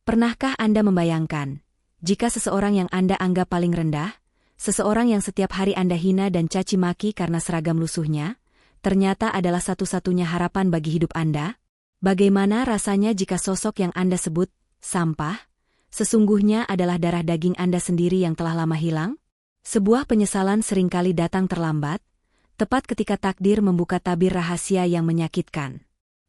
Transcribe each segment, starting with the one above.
Pernahkah Anda membayangkan, jika seseorang yang Anda anggap paling rendah, seseorang yang setiap hari Anda hina dan caci maki karena seragam lusuhnya, ternyata adalah satu-satunya harapan bagi hidup Anda? Bagaimana rasanya jika sosok yang Anda sebut sampah, sesungguhnya adalah darah daging Anda sendiri yang telah lama hilang? Sebuah penyesalan seringkali datang terlambat, tepat ketika takdir membuka tabir rahasia yang menyakitkan.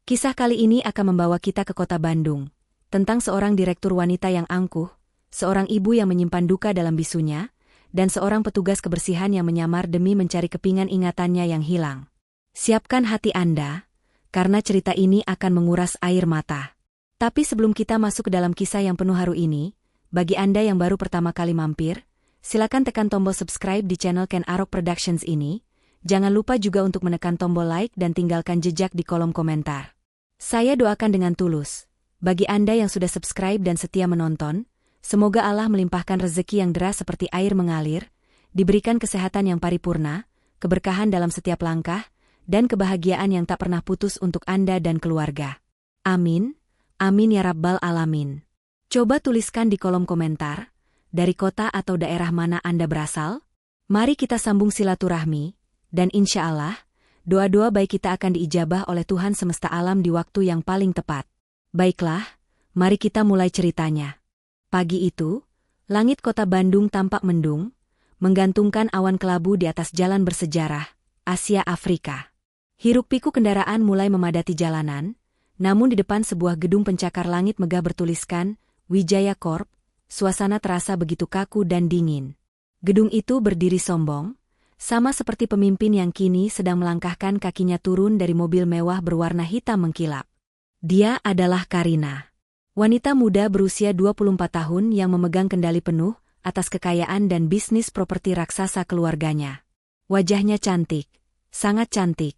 Kisah kali ini akan membawa kita ke kota Bandung, tentang seorang direktur wanita yang angkuh, seorang ibu yang menyimpan duka dalam bisunya, dan seorang petugas kebersihan yang menyamar demi mencari kepingan ingatannya yang hilang. Siapkan hati Anda, karena cerita ini akan menguras air mata. Tapi sebelum kita masuk ke dalam kisah yang penuh haru ini, bagi Anda yang baru pertama kali mampir, silakan tekan tombol subscribe di channel Ken Arok Productions ini. Jangan lupa juga untuk menekan tombol like dan tinggalkan jejak di kolom komentar. Saya doakan dengan tulus, bagi Anda yang sudah subscribe dan setia menonton, semoga Allah melimpahkan rezeki yang deras seperti air mengalir, diberikan kesehatan yang paripurna, keberkahan dalam setiap langkah, dan kebahagiaan yang tak pernah putus untuk Anda dan keluarga. Amin, amin ya Rabbal Alamin. Coba tuliskan di kolom komentar, dari kota atau daerah mana Anda berasal? Mari kita sambung silaturahmi, dan insya Allah, doa-doa baik kita akan diijabah oleh Tuhan semesta alam di waktu yang paling tepat. Baiklah, mari kita mulai ceritanya. Pagi itu, langit kota Bandung tampak mendung, menggantungkan awan kelabu di atas jalan bersejarah, Asia Afrika. Hiruk-pikuk kendaraan mulai memadati jalanan, namun di depan sebuah gedung pencakar langit megah bertuliskan, Wijaya Corp, suasana terasa begitu kaku dan dingin. Gedung itu berdiri sombong, sama seperti pemimpin yang kini sedang melangkahkan kakinya turun dari mobil mewah berwarna hitam mengkilap. Dia adalah Karina. Wanita muda berusia 24 tahun yang memegang kendali penuh atas kekayaan dan bisnis properti raksasa keluarganya. Wajahnya cantik, sangat cantik,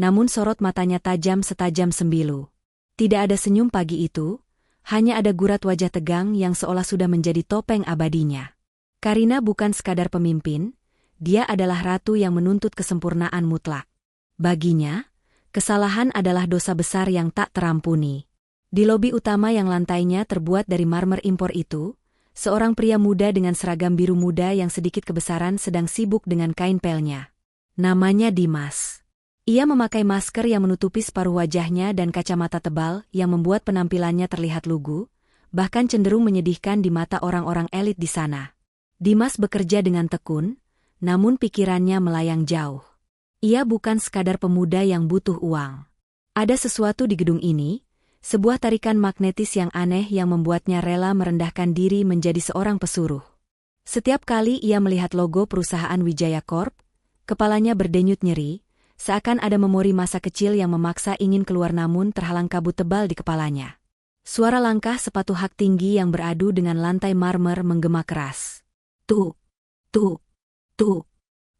namun sorot matanya tajam setajam sembilu. Tidak ada senyum pagi itu, hanya ada gurat wajah tegang yang seolah sudah menjadi topeng abadinya. Karina bukan sekadar pemimpin, dia adalah ratu yang menuntut kesempurnaan mutlak. Baginya, kesalahan adalah dosa besar yang tak terampuni. Di lobi utama yang lantainya terbuat dari marmer impor itu, seorang pria muda dengan seragam biru muda yang sedikit kebesaran sedang sibuk dengan kain pelnya. Namanya Dimas. Ia memakai masker yang menutupi separuh wajahnya dan kacamata tebal yang membuat penampilannya terlihat lugu, bahkan cenderung menyedihkan di mata orang-orang elit di sana. Dimas bekerja dengan tekun, namun pikirannya melayang jauh. Ia bukan sekadar pemuda yang butuh uang. Ada sesuatu di gedung ini, sebuah tarikan magnetis yang aneh yang membuatnya rela merendahkan diri menjadi seorang pesuruh. Setiap kali ia melihat logo perusahaan Wijaya Corp, kepalanya berdenyut nyeri, seakan ada memori masa kecil yang memaksa ingin keluar namun terhalang kabut tebal di kepalanya. Suara langkah sepatu hak tinggi yang beradu dengan lantai marmer menggema keras. Tuk, tuk. Tuh,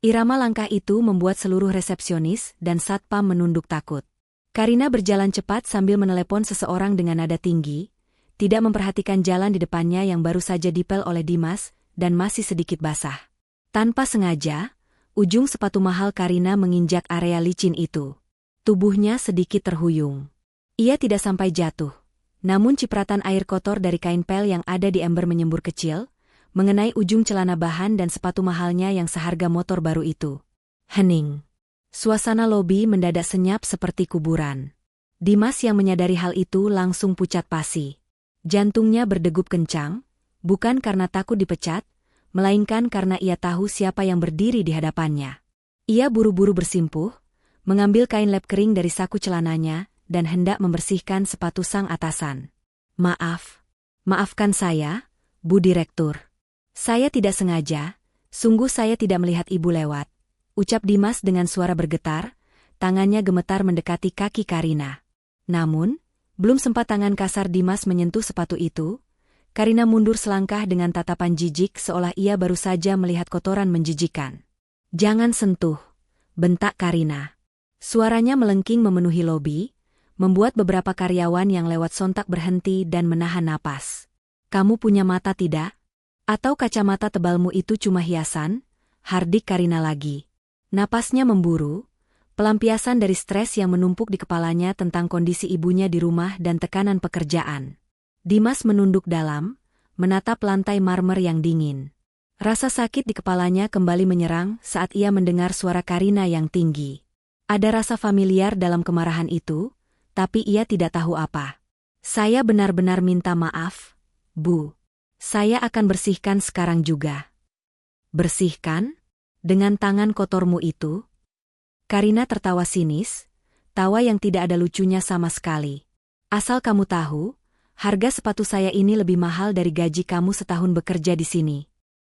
irama langkah itu membuat seluruh resepsionis dan satpam menunduk takut. Karina berjalan cepat sambil menelepon seseorang dengan nada tinggi, tidak memperhatikan jalan di depannya yang baru saja dipel oleh Dimas dan masih sedikit basah. Tanpa sengaja, ujung sepatu mahal Karina menginjak area licin itu. Tubuhnya sedikit terhuyung. Ia tidak sampai jatuh, namun cipratan air kotor dari kain pel yang ada di ember menyembur kecil, mengenai ujung celana bahan dan sepatu mahalnya yang seharga motor baru itu. Hening. Suasana lobi mendadak senyap seperti kuburan. Dimas yang menyadari hal itu langsung pucat pasi. Jantungnya berdegup kencang, bukan karena takut dipecat, melainkan karena ia tahu siapa yang berdiri di hadapannya. Ia buru-buru bersimpuh, mengambil kain lap kering dari saku celananya, dan hendak membersihkan sepatu sang atasan. Maafkan saya, Bu Direktur. Saya tidak sengaja, sungguh saya tidak melihat ibu lewat, ucap Dimas dengan suara bergetar, tangannya gemetar mendekati kaki Karina. Namun, belum sempat tangan kasar Dimas menyentuh sepatu itu, Karina mundur selangkah dengan tatapan jijik seolah ia baru saja melihat kotoran menjijikan. Jangan sentuh, bentak Karina. Suaranya melengking memenuhi lobi, membuat beberapa karyawan yang lewat sontak berhenti dan menahan napas. Kamu punya mata tidak? Atau kacamata tebalmu itu cuma hiasan? Hardik Karina lagi. Napasnya memburu, pelampiasan dari stres yang menumpuk di kepalanya tentang kondisi ibunya di rumah dan tekanan pekerjaan. Dimas menunduk dalam, menatap lantai marmer yang dingin. Rasa sakit di kepalanya kembali menyerang saat ia mendengar suara Karina yang tinggi. Ada rasa familiar dalam kemarahan itu, tapi ia tidak tahu apa. Saya benar-benar minta maaf, Bu. Saya akan bersihkan sekarang juga. Bersihkan? Dengan tangan kotormu itu? Karina tertawa sinis, tawa yang tidak ada lucunya sama sekali. Asal kamu tahu, harga sepatu saya ini lebih mahal dari gaji kamu setahun bekerja di sini.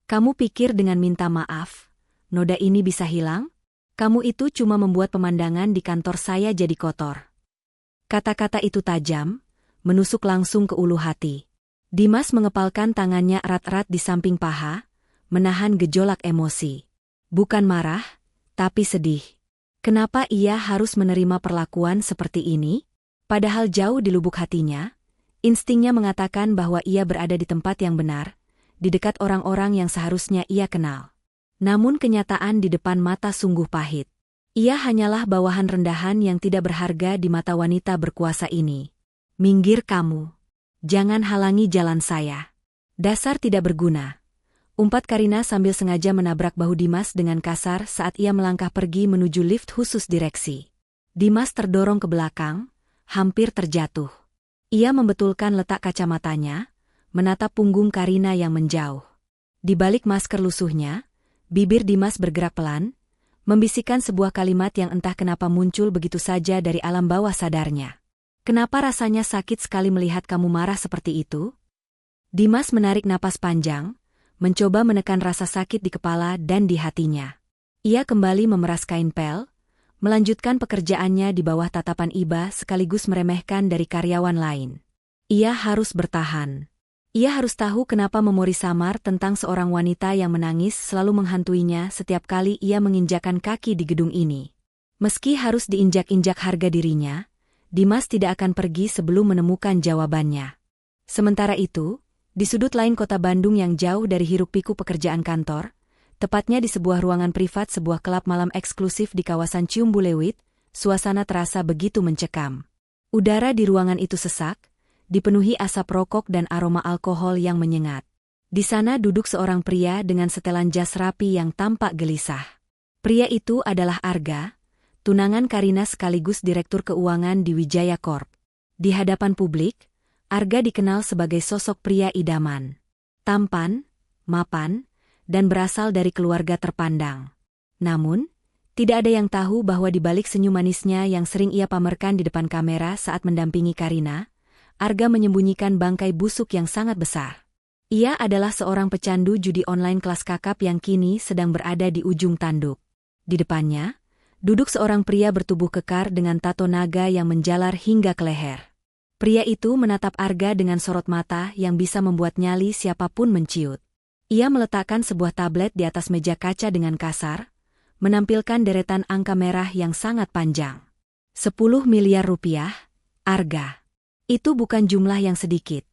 Kamu pikir dengan minta maaf, noda ini bisa hilang? Kamu itu cuma membuat pemandangan di kantor saya jadi kotor. Kata-kata itu tajam, menusuk langsung ke ulu hati. Dimas mengepalkan tangannya erat-erat di samping paha, menahan gejolak emosi. Bukan marah, tapi sedih. Kenapa ia harus menerima perlakuan seperti ini? Padahal jauh di lubuk hatinya, instingnya mengatakan bahwa ia berada di tempat yang benar, di dekat orang-orang yang seharusnya ia kenal. Namun kenyataan di depan mata sungguh pahit. Ia hanyalah bawahan rendahan yang tidak berharga di mata wanita berkuasa ini. Minggir kamu. Jangan halangi jalan saya. Dasar tidak berguna. Umpat Karina sambil sengaja menabrak bahu Dimas dengan kasar saat ia melangkah pergi menuju lift khusus direksi. Dimas terdorong ke belakang, hampir terjatuh. Ia membetulkan letak kacamatanya, menatap punggung Karina yang menjauh. Di balik masker lusuhnya, bibir Dimas bergerak pelan, membisikkan sebuah kalimat yang entah kenapa muncul begitu saja dari alam bawah sadarnya. Kenapa rasanya sakit sekali melihat kamu marah seperti itu? Dimas menarik napas panjang, mencoba menekan rasa sakit di kepala dan di hatinya. Ia kembali memeras kain pel, melanjutkan pekerjaannya di bawah tatapan iba sekaligus meremehkan dari karyawan lain. Ia harus bertahan. Ia harus tahu kenapa memori samar tentang seorang wanita yang menangis selalu menghantuinya setiap kali ia menginjakkan kaki di gedung ini. Meski harus diinjak-injak harga dirinya, Dimas tidak akan pergi sebelum menemukan jawabannya. Sementara itu, di sudut lain kota Bandung yang jauh dari hiruk-pikuk pekerjaan kantor, tepatnya di sebuah ruangan privat sebuah klub malam eksklusif di kawasan Ciumbuleuit, suasana terasa begitu mencekam. Udara di ruangan itu sesak, dipenuhi asap rokok dan aroma alkohol yang menyengat. Di sana duduk seorang pria dengan setelan jas rapi yang tampak gelisah. Pria itu adalah Arga, tunangan Karina sekaligus direktur keuangan di Wijaya Corp. Di hadapan publik, Arga dikenal sebagai sosok pria idaman. Tampan, mapan, dan berasal dari keluarga terpandang. Namun, tidak ada yang tahu bahwa di balik senyum manisnya yang sering ia pamerkan di depan kamera saat mendampingi Karina, Arga menyembunyikan bangkai busuk yang sangat besar. Ia adalah seorang pecandu judi online kelas kakap yang kini sedang berada di ujung tanduk. Di depannya, duduk seorang pria bertubuh kekar dengan tato naga yang menjalar hingga ke leher. Pria itu menatap Arga dengan sorot mata yang bisa membuat nyali siapapun menciut. Ia meletakkan sebuah tablet di atas meja kaca dengan kasar, menampilkan deretan angka merah yang sangat panjang. 10 miliar rupiah, Arga. Itu bukan jumlah yang sedikit,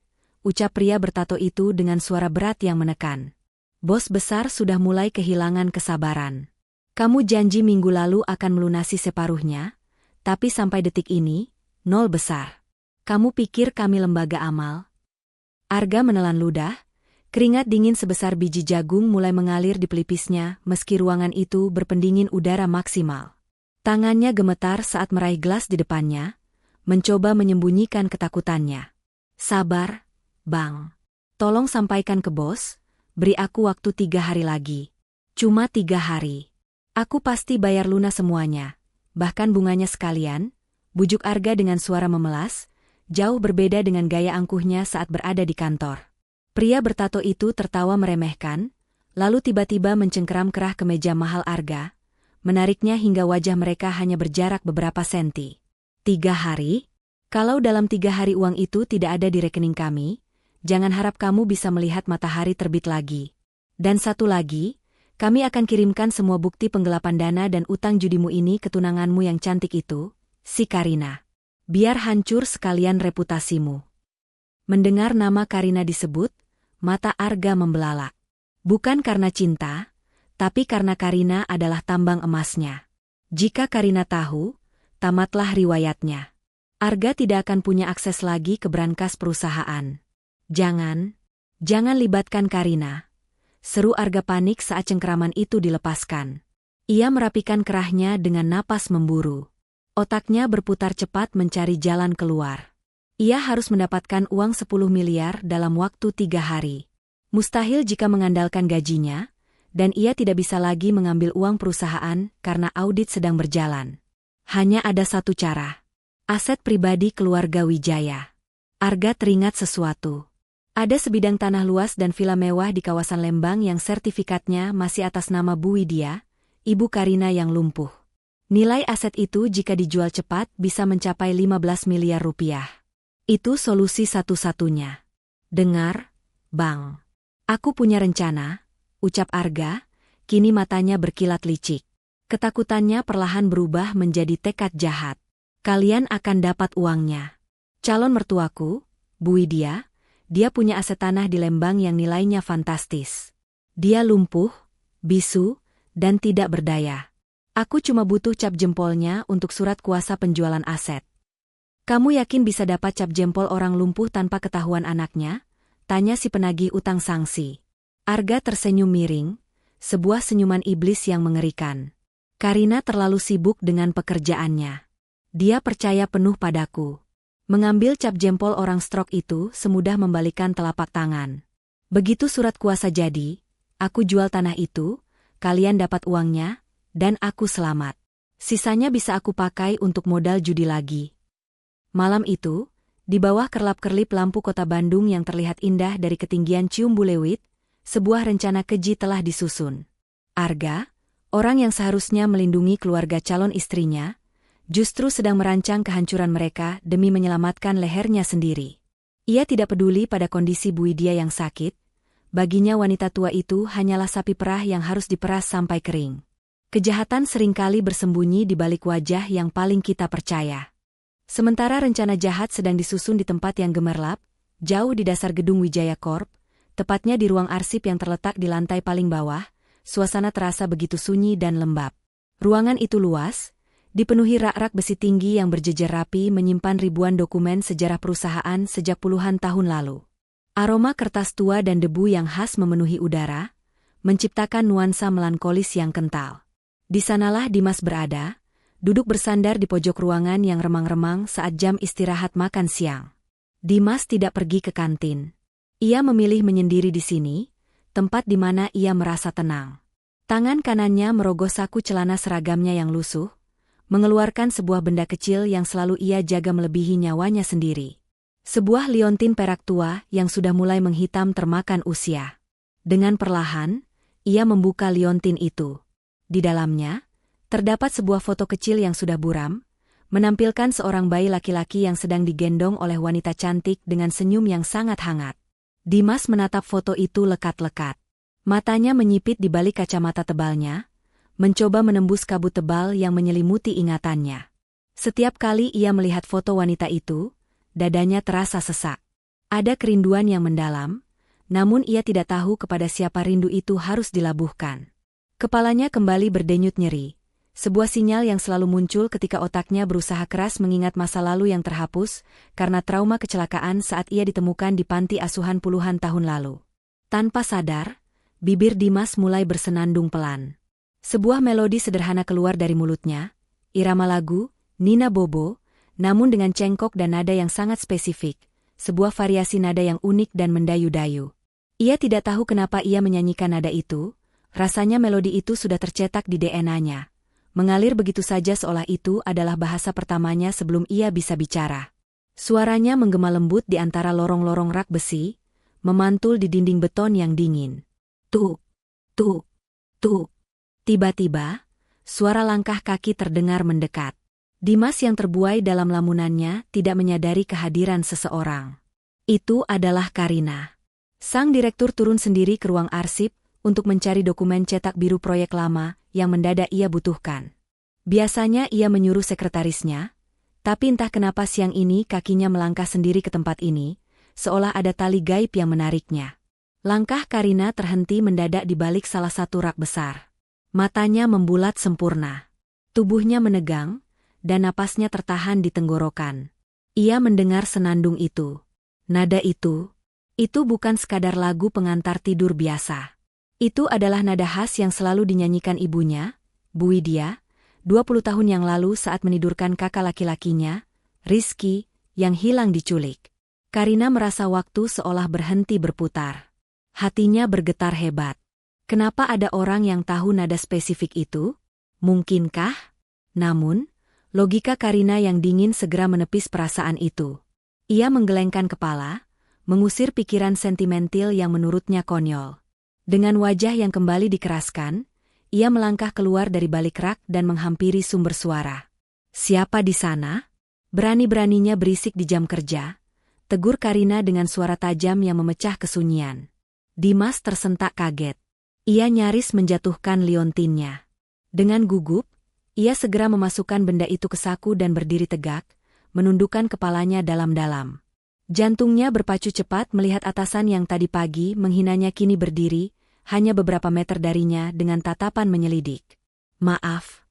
ucap pria bertato itu dengan suara berat yang menekan. Bos besar sudah mulai kehilangan kesabaran. Kamu janji minggu lalu akan melunasi separuhnya, tapi sampai detik ini, nol besar. Kamu pikir kami lembaga amal? Arga menelan ludah, keringat dingin sebesar biji jagung mulai mengalir di pelipisnya meski ruangan itu berpendingin udara maksimal. Tangannya gemetar saat meraih gelas di depannya, mencoba menyembunyikan ketakutannya. Sabar, Bang. Tolong sampaikan ke bos, beri aku waktu 3 hari lagi. Cuma 3 hari. Aku pasti bayar lunas semuanya, bahkan bunganya sekalian, bujuk Arga dengan suara memelas, jauh berbeda dengan gaya angkuhnya saat berada di kantor. Pria bertato itu tertawa meremehkan, lalu tiba-tiba mencengkeram kerah ke meja mahal Arga, menariknya hingga wajah mereka hanya berjarak beberapa senti. 3 hari? Kalau dalam 3 hari uang itu tidak ada di rekening kami, jangan harap kamu bisa melihat matahari terbit lagi. Dan satu lagi, kami akan kirimkan semua bukti penggelapan dana dan utang judimu ini ke tunanganmu yang cantik itu, si Karina. Biar hancur sekalian reputasimu. Mendengar nama Karina disebut, mata Arga membelalak. Bukan karena cinta, tapi karena Karina adalah tambang emasnya. Jika Karina tahu, tamatlah riwayatnya. Arga tidak akan punya akses lagi ke brankas perusahaan. Jangan libatkan Karina. Seru Arga panik saat cengkeraman itu dilepaskan. Ia merapikan kerahnya dengan napas memburu. Otaknya berputar cepat mencari jalan keluar. Ia harus mendapatkan uang 10 miliar dalam waktu 3 hari. Mustahil jika mengandalkan gajinya, dan ia tidak bisa lagi mengambil uang perusahaan karena audit sedang berjalan. Hanya ada satu cara. Aset pribadi keluarga Wijaya. Arga teringat sesuatu. Ada sebidang tanah luas dan villa mewah di kawasan Lembang yang sertifikatnya masih atas nama Bu Widya, ibu Karina yang lumpuh. Nilai aset itu jika dijual cepat bisa mencapai 15 miliar rupiah. Itu solusi satu-satunya. Dengar, Bang. Aku punya rencana, ucap Arga, kini matanya berkilat licik. Ketakutannya perlahan berubah menjadi tekad jahat. Kalian akan dapat uangnya. Calon mertuaku, Bu Widya, dia punya aset tanah di Lembang yang nilainya fantastis. Dia lumpuh, bisu, dan tidak berdaya. Aku cuma butuh cap jempolnya untuk surat kuasa penjualan aset. Kamu yakin bisa dapat cap jempol orang lumpuh tanpa ketahuan anaknya? Tanya si penagih utang sangsi. Arga tersenyum miring, sebuah senyuman iblis yang mengerikan. Karina terlalu sibuk dengan pekerjaannya. Dia percaya penuh padaku. Mengambil cap jempol orang stroke itu semudah membalikan telapak tangan. Begitu surat kuasa jadi, aku jual tanah itu, kalian dapat uangnya, dan aku selamat. Sisanya bisa aku pakai untuk modal judi lagi. Malam itu, di bawah kerlap-kerlip lampu kota Bandung yang terlihat indah dari ketinggian Cium Bulewit, sebuah rencana keji telah disusun. Arga, orang yang seharusnya melindungi keluarga calon istrinya, justru sedang merancang kehancuran mereka demi menyelamatkan lehernya sendiri. Ia tidak peduli pada kondisi Bu Widya yang sakit, baginya wanita tua itu hanyalah sapi perah yang harus diperas sampai kering. Kejahatan seringkali bersembunyi di balik wajah yang paling kita percaya. Sementara rencana jahat sedang disusun di tempat yang gemerlap, jauh di dasar gedung Wijaya Corp, tepatnya di ruang arsip yang terletak di lantai paling bawah, suasana terasa begitu sunyi dan lembab. Ruangan itu luas, dipenuhi rak-rak besi tinggi yang berjejer rapi menyimpan ribuan dokumen sejarah perusahaan sejak puluhan tahun lalu. Aroma kertas tua dan debu yang khas memenuhi udara, menciptakan nuansa melankolis yang kental. Di sanalah Dimas berada, duduk bersandar di pojok ruangan yang remang-remang saat jam istirahat makan siang. Dimas tidak pergi ke kantin. Ia memilih menyendiri di sini, tempat di mana ia merasa tenang. Tangan kanannya merogoh saku celana seragamnya yang lusuh, mengeluarkan sebuah benda kecil yang selalu ia jaga melebihi nyawanya sendiri. Sebuah liontin perak tua yang sudah mulai menghitam termakan usia. Dengan perlahan, ia membuka liontin itu. Di dalamnya, terdapat sebuah foto kecil yang sudah buram, menampilkan seorang bayi laki-laki yang sedang digendong oleh wanita cantik dengan senyum yang sangat hangat. Dimas menatap foto itu lekat-lekat. Matanya menyipit di balik kacamata tebalnya, mencoba menembus kabut tebal yang menyelimuti ingatannya. Setiap kali ia melihat foto wanita itu, dadanya terasa sesak. Ada kerinduan yang mendalam, namun ia tidak tahu kepada siapa rindu itu harus dilabuhkan. Kepalanya kembali berdenyut nyeri. Sebuah sinyal yang selalu muncul ketika otaknya berusaha keras mengingat masa lalu yang terhapus karena trauma kecelakaan saat ia ditemukan di panti asuhan puluhan tahun lalu. Tanpa sadar, bibir Dimas mulai bersenandung pelan. Sebuah melodi sederhana keluar dari mulutnya, irama lagu, Nina Bobo, namun dengan cengkok dan nada yang sangat spesifik, sebuah variasi nada yang unik dan mendayu-dayu. Ia tidak tahu kenapa ia menyanyikan nada itu, rasanya melodi itu sudah tercetak di DNA-nya. Mengalir begitu saja seolah itu adalah bahasa pertamanya sebelum ia bisa bicara. Suaranya menggema lembut di antara lorong-lorong rak besi, memantul di dinding beton yang dingin. Tuk, tuk, tuk. Tiba-tiba, suara langkah kaki terdengar mendekat. Dimas yang terbuai dalam lamunannya tidak menyadari kehadiran seseorang. Itu adalah Karina. Sang direktur turun sendiri ke ruang arsip untuk mencari dokumen cetak biru proyek lama yang mendadak ia butuhkan. Biasanya ia menyuruh sekretarisnya, tapi entah kenapa siang ini kakinya melangkah sendiri ke tempat ini, seolah ada tali gaib yang menariknya. Langkah Karina terhenti mendadak di balik salah satu rak besar. Matanya membulat sempurna. Tubuhnya menegang, dan napasnya tertahan di tenggorokan. Ia mendengar senandung itu. Nada itu, Itu bukan sekadar lagu pengantar tidur biasa. Itu adalah nada khas yang selalu dinyanyikan ibunya, Bu Widya, 20 tahun yang lalu saat menidurkan kakak laki-lakinya, Rizky, yang hilang diculik. Karina merasa waktu seolah berhenti berputar. Hatinya bergetar hebat. Kenapa ada orang yang tahu nada spesifik itu? Mungkinkah? Namun, logika Karina yang dingin segera menepis perasaan itu. Ia menggelengkan kepala, mengusir pikiran sentimental yang menurutnya konyol. Dengan wajah yang kembali dikeraskan, ia melangkah keluar dari balik rak dan menghampiri sumber suara. "Siapa di sana?" Berani-beraninya berisik di jam kerja, tegur Karina dengan suara tajam yang memecah kesunyian. Dimas tersentak kaget. Ia nyaris menjatuhkan liontinnya. Dengan gugup, ia segera memasukkan benda itu ke saku dan berdiri tegak, menundukkan kepalanya dalam-dalam. Jantungnya berpacu cepat melihat atasan yang tadi pagi menghinanya kini berdiri, hanya beberapa meter darinya dengan tatapan menyelidik. Maaf,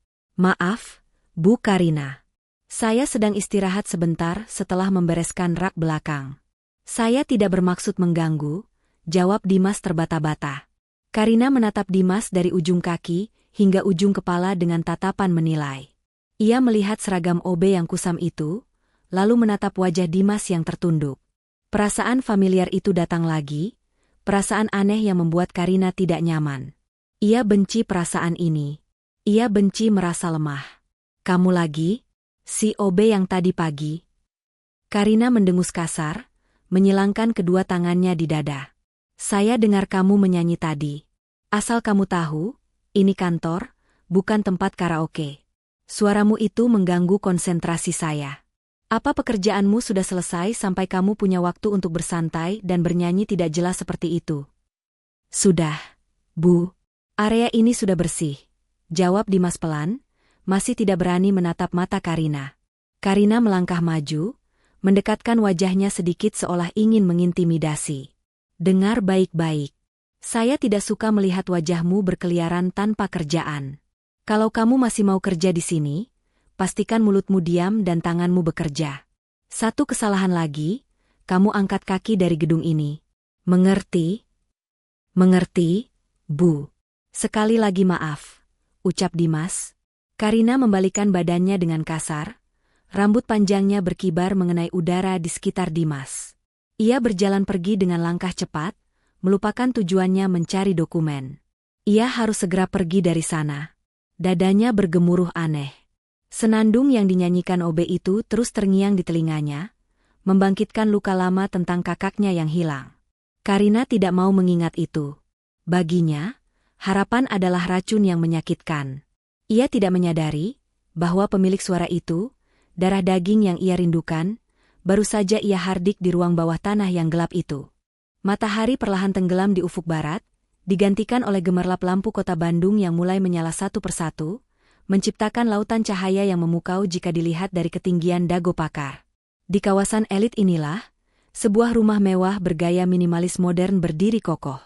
Bu Karina. Saya sedang istirahat sebentar setelah membereskan rak belakang." "Saya tidak bermaksud mengganggu," jawab Dimas terbata-bata. Karina menatap Dimas dari ujung kaki hingga ujung kepala dengan tatapan menilai. Ia melihat seragam OB yang kusam itu, lalu menatap wajah Dimas yang tertunduk. Perasaan familiar itu datang lagi, perasaan aneh yang membuat Karina tidak nyaman. Ia benci perasaan ini. Ia benci merasa lemah. "Kamu lagi? Si OB yang tadi pagi?" Karina mendengus kasar, menyilangkan kedua tangannya di dada. "Saya dengar kamu menyanyi tadi. Asal kamu tahu, ini kantor, bukan tempat karaoke. Suaramu itu mengganggu konsentrasi saya. Apa pekerjaanmu sudah selesai sampai kamu punya waktu untuk bersantai dan bernyanyi tidak jelas seperti itu?" "Sudah, Bu. Area ini sudah bersih," jawab Dimas pelan, masih tidak berani menatap mata Karina. Karina melangkah maju, mendekatkan wajahnya sedikit seolah ingin mengintimidasi. "Dengar baik-baik. Saya tidak suka melihat wajahmu berkeliaran tanpa kerjaan. Kalau kamu masih mau kerja di sini, pastikan mulutmu diam dan tanganmu bekerja. Satu kesalahan lagi, kamu angkat kaki dari gedung ini. Mengerti?" "Mengerti, Bu." "Sekali lagi maaf," ucap Dimas. Karina membalikan badannya dengan kasar, rambut panjangnya berkibar mengenai udara di sekitar Dimas. Ia berjalan pergi dengan langkah cepat, melupakan tujuannya mencari dokumen. Ia harus segera pergi dari sana. Dadanya bergemuruh aneh. Senandung yang dinyanyikan OB itu terus terngiang di telinganya, membangkitkan luka lama tentang kakaknya yang hilang. Karina tidak mau mengingat itu. Baginya, harapan adalah racun yang menyakitkan. Ia tidak menyadari bahwa pemilik suara itu, darah daging yang ia rindukan, baru saja ia hardik di ruang bawah tanah yang gelap itu. Matahari perlahan tenggelam di ufuk barat, digantikan oleh gemerlap lampu kota Bandung yang mulai menyala satu persatu, menciptakan lautan cahaya yang memukau jika dilihat dari ketinggian Dago Pakar. Di kawasan elit inilah, sebuah rumah mewah bergaya minimalis modern berdiri kokoh.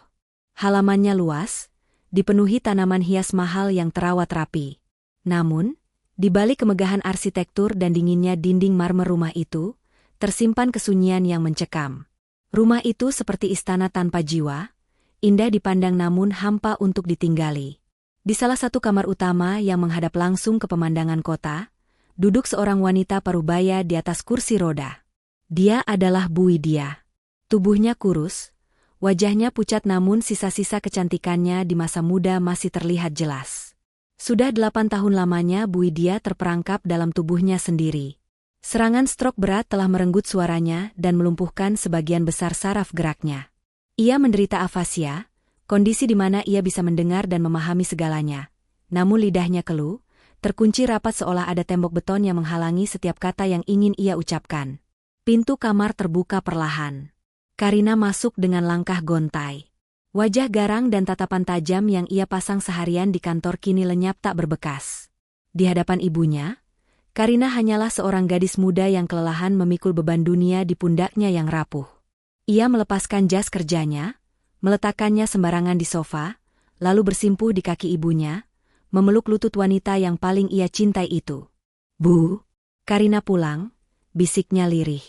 Halamannya luas, dipenuhi tanaman hias mahal yang terawat rapi. Namun, di balik kemegahan arsitektur dan dinginnya dinding marmer rumah itu, tersimpan kesunyian yang mencekam. Rumah itu seperti istana tanpa jiwa, indah dipandang namun hampa untuk ditinggali. Di salah satu kamar utama yang menghadap langsung ke pemandangan kota, duduk seorang wanita parubaya di atas kursi roda. Dia adalah Bu Widya. Tubuhnya kurus, wajahnya pucat namun sisa-sisa kecantikannya di masa muda masih terlihat jelas. Sudah 8 tahun lamanya Bu Widya terperangkap dalam tubuhnya sendiri. Serangan stroke berat telah merenggut suaranya dan melumpuhkan sebagian besar saraf geraknya. Ia menderita afasia, kondisi di mana ia bisa mendengar dan memahami segalanya. Namun lidahnya keluh, terkunci rapat seolah ada tembok beton yang menghalangi setiap kata yang ingin ia ucapkan. Pintu kamar terbuka perlahan. Karina masuk dengan langkah gontai. Wajah garang dan tatapan tajam yang ia pasang seharian di kantor kini lenyap tak berbekas. Di hadapan ibunya, Karina hanyalah seorang gadis muda yang kelelahan memikul beban dunia di pundaknya yang rapuh. Ia melepaskan jas kerjanya, meletakkannya sembarangan di sofa, lalu bersimpuh di kaki ibunya, memeluk lutut wanita yang paling ia cintai itu. "Bu, Karina pulang," bisiknya lirih.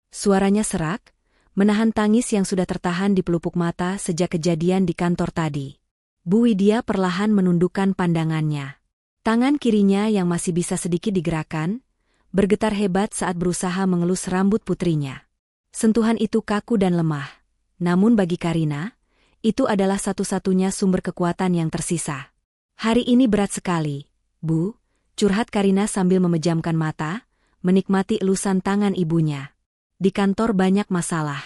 Suaranya serak, menahan tangis yang sudah tertahan di pelupuk mata sejak kejadian di kantor tadi. Bu Widya perlahan menundukkan pandangannya. Tangan kirinya yang masih bisa sedikit digerakkan, bergetar hebat saat berusaha mengelus rambut putrinya. Sentuhan itu kaku dan lemah, namun bagi Karina, itu adalah satu-satunya sumber kekuatan yang tersisa. Hari ini berat sekali, Bu, curhat Karina sambil memejamkan mata, menikmati elusan tangan ibunya. Di kantor banyak masalah.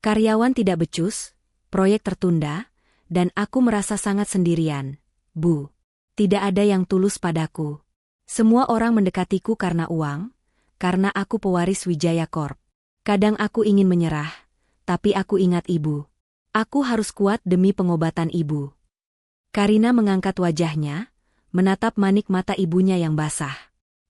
Karyawan tidak becus, proyek tertunda, dan aku merasa sangat sendirian, Bu. Tidak ada yang tulus padaku. Semua orang mendekatiku karena uang, karena aku pewaris Wijaya Corp. Kadang aku ingin menyerah, tapi aku ingat ibu. Aku harus kuat demi pengobatan ibu. Karina mengangkat wajahnya, menatap manik mata ibunya yang basah.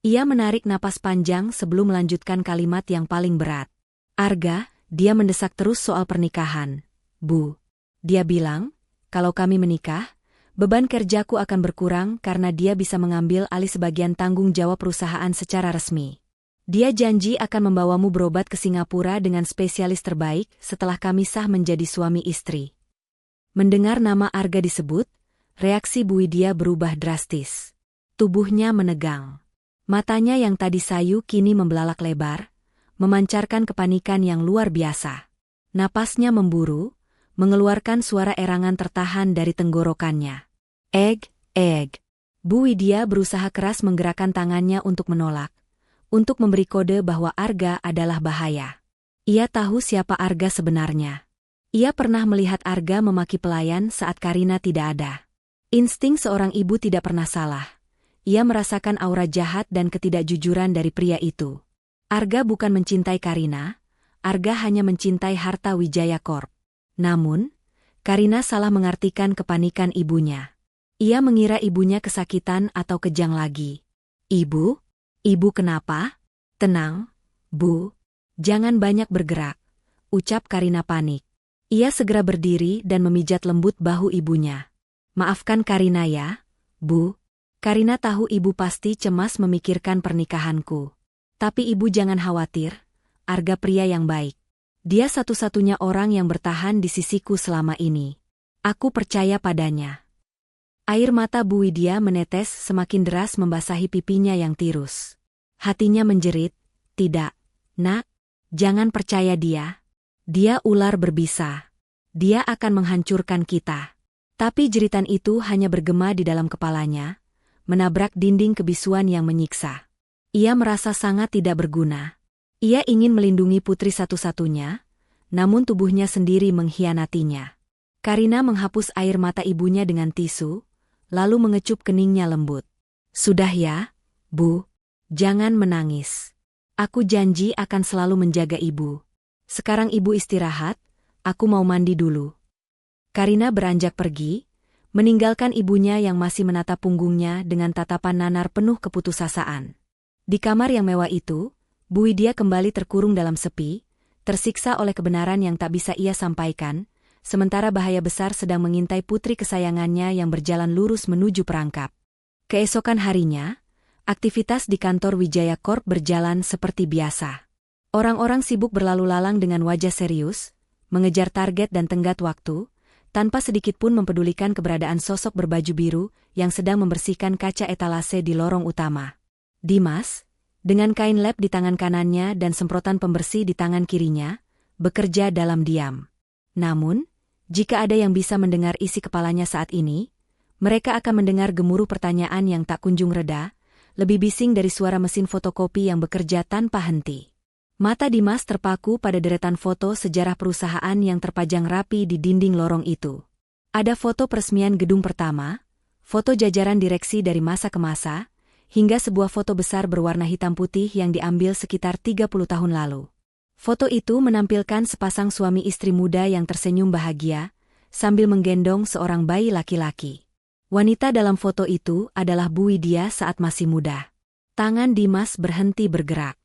Ia menarik napas panjang sebelum melanjutkan kalimat yang paling berat. Arga, dia mendesak terus soal pernikahan. Bu. Dia bilang, kalau kami menikah, beban kerjaku akan berkurang karena dia bisa mengambil alih sebagian tanggung jawab perusahaan secara resmi. Dia janji akan membawamu berobat ke Singapura dengan spesialis terbaik setelah kami sah menjadi suami istri. Mendengar nama Arga disebut, reaksi Bu Widya berubah drastis. Tubuhnya menegang. Matanya yang tadi sayu kini membelalak lebar, memancarkan kepanikan yang luar biasa. Napasnya memburu, mengeluarkan suara erangan tertahan dari tenggorokannya. Egg. Bu Widya berusaha keras menggerakkan tangannya untuk menolak, untuk memberi kode bahwa Arga adalah bahaya. Ia tahu siapa Arga sebenarnya. Ia pernah melihat Arga memaki pelayan saat Karina tidak ada. Insting seorang ibu tidak pernah salah. Ia merasakan aura jahat dan ketidakjujuran dari pria itu. Arga bukan mencintai Karina, Arga hanya mencintai harta Wijaya Corp. Namun, Karina salah mengartikan kepanikan ibunya. Ia mengira ibunya kesakitan atau kejang lagi. Ibu? Ibu kenapa? Tenang, Bu. Jangan banyak bergerak, ucap Karina panik. Ia segera berdiri dan memijat lembut bahu ibunya. Maafkan Karina ya, Bu. Karina tahu ibu pasti cemas memikirkan pernikahanku. Tapi ibu jangan khawatir, Arga pria yang baik. Dia satu-satunya orang yang bertahan di sisiku selama ini. Aku percaya padanya. Air mata Bu Widya menetes semakin deras membasahi pipinya yang tirus. Hatinya menjerit, tidak, nak, jangan percaya dia. Dia ular berbisa. Dia akan menghancurkan kita. Tapi jeritan itu hanya bergema di dalam kepalanya, menabrak dinding kebisuan yang menyiksa. Ia merasa sangat tidak berguna. Ia ingin melindungi putri satu-satunya, namun tubuhnya sendiri mengkhianatinya. Karina menghapus air mata ibunya dengan tisu, lalu mengecup keningnya lembut. Sudah ya, Bu. Jangan menangis. Aku janji akan selalu menjaga ibu. Sekarang ibu istirahat, aku mau mandi dulu. Karina beranjak pergi, meninggalkan ibunya yang masih menatap punggungnya dengan tatapan nanar penuh keputusasaan. Di kamar yang mewah itu, Bu Widya kembali terkurung dalam sepi, tersiksa oleh kebenaran yang tak bisa ia sampaikan, sementara bahaya besar sedang mengintai putri kesayangannya yang berjalan lurus menuju perangkap. Keesokan harinya, aktivitas di kantor Wijaya Corp berjalan seperti biasa. Orang-orang sibuk berlalu lalang dengan wajah serius, mengejar target dan tenggat waktu, tanpa sedikit pun mempedulikan keberadaan sosok berbaju biru yang sedang membersihkan kaca etalase di lorong utama. Dimas, dengan kain lap di tangan kanannya dan semprotan pembersih di tangan kirinya, bekerja dalam diam. Namun, jika ada yang bisa mendengar isi kepalanya saat ini, mereka akan mendengar gemuruh pertanyaan yang tak kunjung reda, lebih bising dari suara mesin fotokopi yang bekerja tanpa henti. Mata Dimas terpaku pada deretan foto sejarah perusahaan yang terpajang rapi di dinding lorong itu. Ada foto peresmian gedung pertama, foto jajaran direksi dari masa ke masa, hingga sebuah foto besar berwarna hitam putih yang diambil sekitar 30 tahun lalu. Foto itu menampilkan sepasang suami istri muda yang tersenyum bahagia, sambil menggendong seorang bayi laki-laki. Wanita dalam foto itu adalah Bu Widya saat masih muda. Tangan Dimas berhenti bergerak.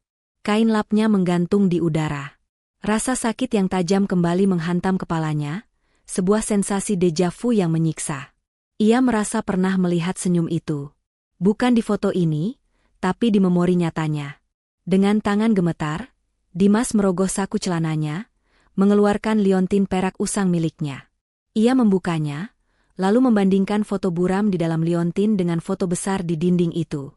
Kain lapnya menggantung di udara. Rasa sakit yang tajam kembali menghantam kepalanya, sebuah sensasi deja vu yang menyiksa. Ia merasa pernah melihat senyum itu. Bukan di foto ini, tapi di memori nyatanya. Dengan tangan gemetar, Dimas merogoh saku celananya, mengeluarkan liontin perak usang miliknya. Ia membukanya, lalu membandingkan foto buram di dalam liontin dengan foto besar di dinding itu.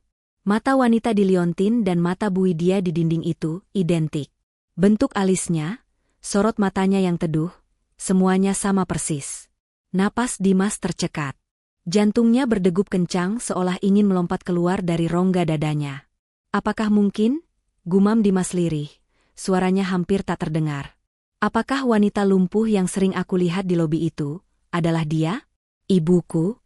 Mata wanita di liontin dan mata Bu Widya di dinding itu identik. Bentuk alisnya, sorot matanya yang teduh, semuanya sama persis. Napas Dimas tercekat. Jantungnya berdegup kencang seolah ingin melompat keluar dari rongga dadanya. Apakah mungkin? Gumam Dimas lirih, suaranya hampir tak terdengar. Apakah wanita lumpuh yang sering aku lihat di lobi itu, adalah dia? Ibuku?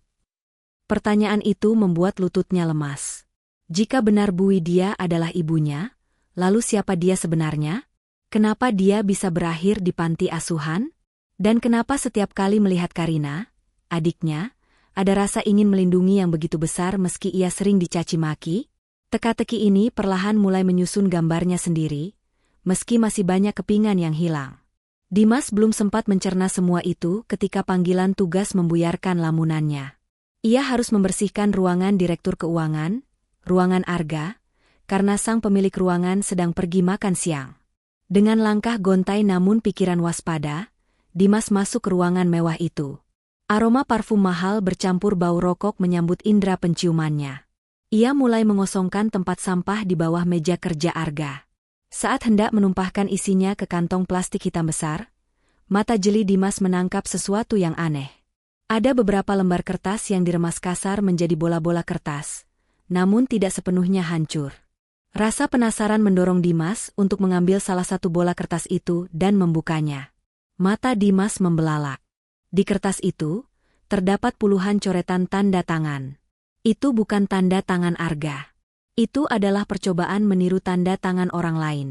Pertanyaan itu membuat lututnya lemas. Jika benar Bu Widya adalah ibunya, lalu siapa dia sebenarnya? Kenapa dia bisa berakhir di panti asuhan? Dan kenapa setiap kali melihat Karina, adiknya, ada rasa ingin melindungi yang begitu besar meski ia sering dicaci maki? Teka-teki ini perlahan mulai menyusun gambarnya sendiri, meski masih banyak kepingan yang hilang. Dimas belum sempat mencerna semua itu ketika panggilan tugas membuyarkan lamunannya. Ia harus membersihkan ruangan Direktur Keuangan, ruangan Arga, karena sang pemilik ruangan sedang pergi makan siang. Dengan langkah gontai namun pikiran waspada, Dimas masuk ke ruangan mewah itu. Aroma parfum mahal bercampur bau rokok menyambut indera penciumannya. Ia mulai mengosongkan tempat sampah di bawah meja kerja Arga. Saat hendak menumpahkan isinya ke kantong plastik hitam besar, mata jeli Dimas menangkap sesuatu yang aneh. Ada beberapa lembar kertas yang diremas kasar menjadi bola-bola kertas, namun tidak sepenuhnya hancur. Rasa penasaran mendorong Dimas untuk mengambil salah satu bola kertas itu dan membukanya. Mata Dimas membelalak. Di kertas itu, terdapat puluhan coretan tanda tangan. Itu bukan tanda tangan Arga. Itu adalah percobaan meniru tanda tangan orang lain.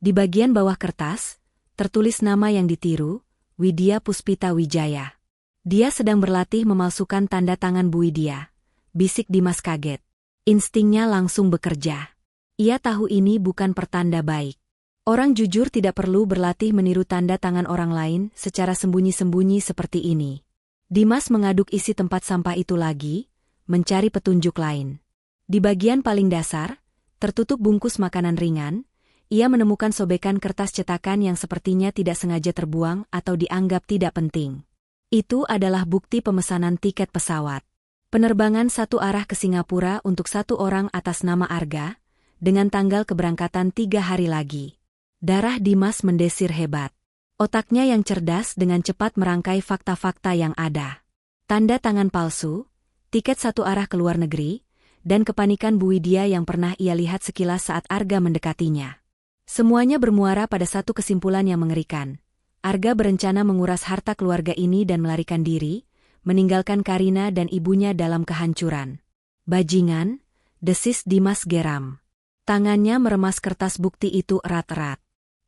Di bagian bawah kertas, tertulis nama yang ditiru, Widya Puspita Wijaya. Dia sedang berlatih memalsukan tanda tangan Bu Widya. Bisik Dimas kaget. Instingnya langsung bekerja. Ia tahu ini bukan pertanda baik. Orang jujur tidak perlu berlatih meniru tanda tangan orang lain secara sembunyi-sembunyi seperti ini. Dimas mengaduk isi tempat sampah itu lagi, mencari petunjuk lain. Di bagian paling dasar, tertutup bungkus makanan ringan, ia menemukan sobekan kertas cetakan yang sepertinya tidak sengaja terbuang atau dianggap tidak penting. Itu adalah bukti pemesanan tiket pesawat. Penerbangan satu arah ke Singapura untuk satu orang atas nama Arga, dengan tanggal keberangkatan 3 hari lagi. Darah Dimas mendesir hebat. Otaknya yang cerdas dengan cepat merangkai fakta-fakta yang ada. Tanda tangan palsu, tiket satu arah ke luar negeri, dan kepanikan Bu Widya yang pernah ia lihat sekilas saat Arga mendekatinya. Semuanya bermuara pada satu kesimpulan yang mengerikan. Arga berencana menguras harta keluarga ini dan melarikan diri, meninggalkan Karina dan ibunya dalam kehancuran. Bajingan, desis Dimas geram. Tangannya meremas kertas bukti itu erat-erat.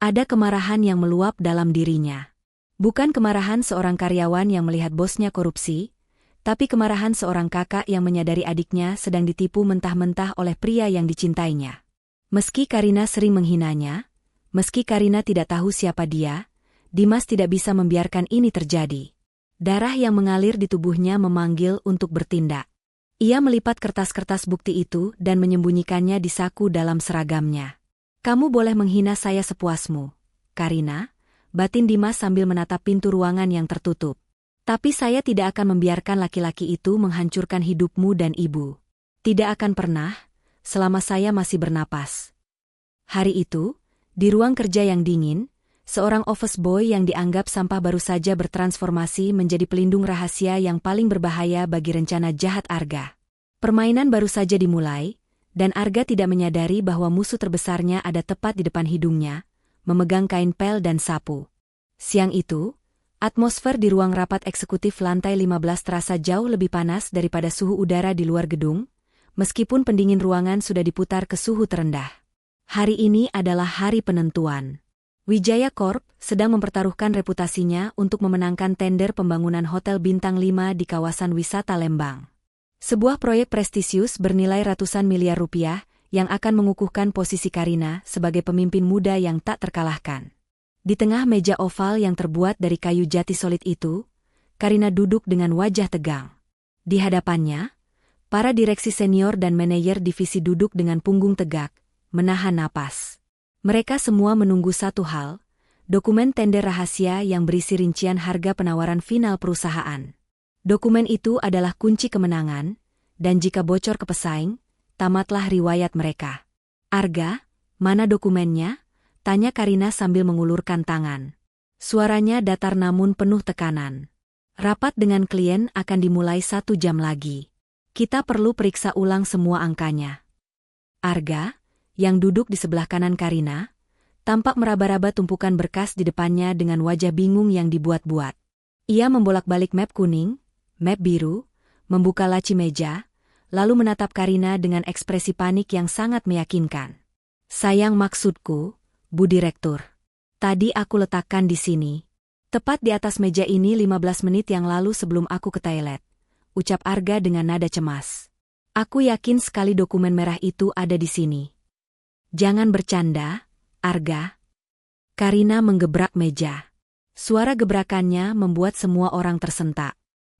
Ada kemarahan yang meluap dalam dirinya. Bukan kemarahan seorang karyawan yang melihat bosnya korupsi, tapi kemarahan seorang kakak yang menyadari adiknya sedang ditipu mentah-mentah oleh pria yang dicintainya. Meski Karina sering menghinanya, meski Karina tidak tahu siapa dia, Dimas tidak bisa membiarkan ini terjadi. Darah yang mengalir di tubuhnya memanggil untuk bertindak. Ia melipat kertas-kertas bukti itu dan menyembunyikannya di saku dalam seragamnya. Kamu boleh menghina saya sepuasmu, Karina, batin Dimas sambil menatap pintu ruangan yang tertutup. Tapi saya tidak akan membiarkan laki-laki itu menghancurkan hidupmu dan ibu. Tidak akan pernah, selama saya masih bernapas. Hari itu, di ruang kerja yang dingin, seorang office boy yang dianggap sampah baru saja bertransformasi menjadi pelindung rahasia yang paling berbahaya bagi rencana jahat Arga. Permainan baru saja dimulai, dan Arga tidak menyadari bahwa musuh terbesarnya ada tepat di depan hidungnya, memegang kain pel dan sapu. Siang itu, atmosfer di ruang rapat eksekutif lantai 15 terasa jauh lebih panas daripada suhu udara di luar gedung, meskipun pendingin ruangan sudah diputar ke suhu terendah. Hari ini adalah hari penentuan. Wijaya Corp sedang mempertaruhkan reputasinya untuk memenangkan tender pembangunan Hotel Bintang 5 di kawasan wisata Lembang. Sebuah proyek prestisius bernilai ratusan miliar rupiah yang akan mengukuhkan posisi Karina sebagai pemimpin muda yang tak terkalahkan. Di tengah meja oval yang terbuat dari kayu jati solid itu, Karina duduk dengan wajah tegang. Di hadapannya, para direksi senior dan manajer divisi duduk dengan punggung tegak, menahan napas. Mereka semua menunggu satu hal, dokumen tender rahasia yang berisi rincian harga penawaran final perusahaan. Dokumen itu adalah kunci kemenangan, dan jika bocor ke pesaing, tamatlah riwayat mereka. "Arga, mana dokumennya?" tanya Karina sambil mengulurkan tangan. Suaranya datar namun penuh tekanan. "Rapat dengan klien akan dimulai 1 jam lagi. Kita perlu periksa ulang semua angkanya." Arga, yang duduk di sebelah kanan Karina, tampak meraba-raba tumpukan berkas di depannya dengan wajah bingung yang dibuat-buat. Ia membolak-balik map kuning, map biru, membuka laci meja, lalu menatap Karina dengan ekspresi panik yang sangat meyakinkan. "Sayang, maksudku, Bu Direktur. Tadi aku letakkan di sini. Tepat di atas meja ini 15 menit yang lalu sebelum aku ke toilet," ucap Arga dengan nada cemas. "Aku yakin sekali dokumen merah itu ada di sini." "Jangan bercanda, Arga." Karina menggebrak meja. Suara gebrakannya membuat semua orang tersentak.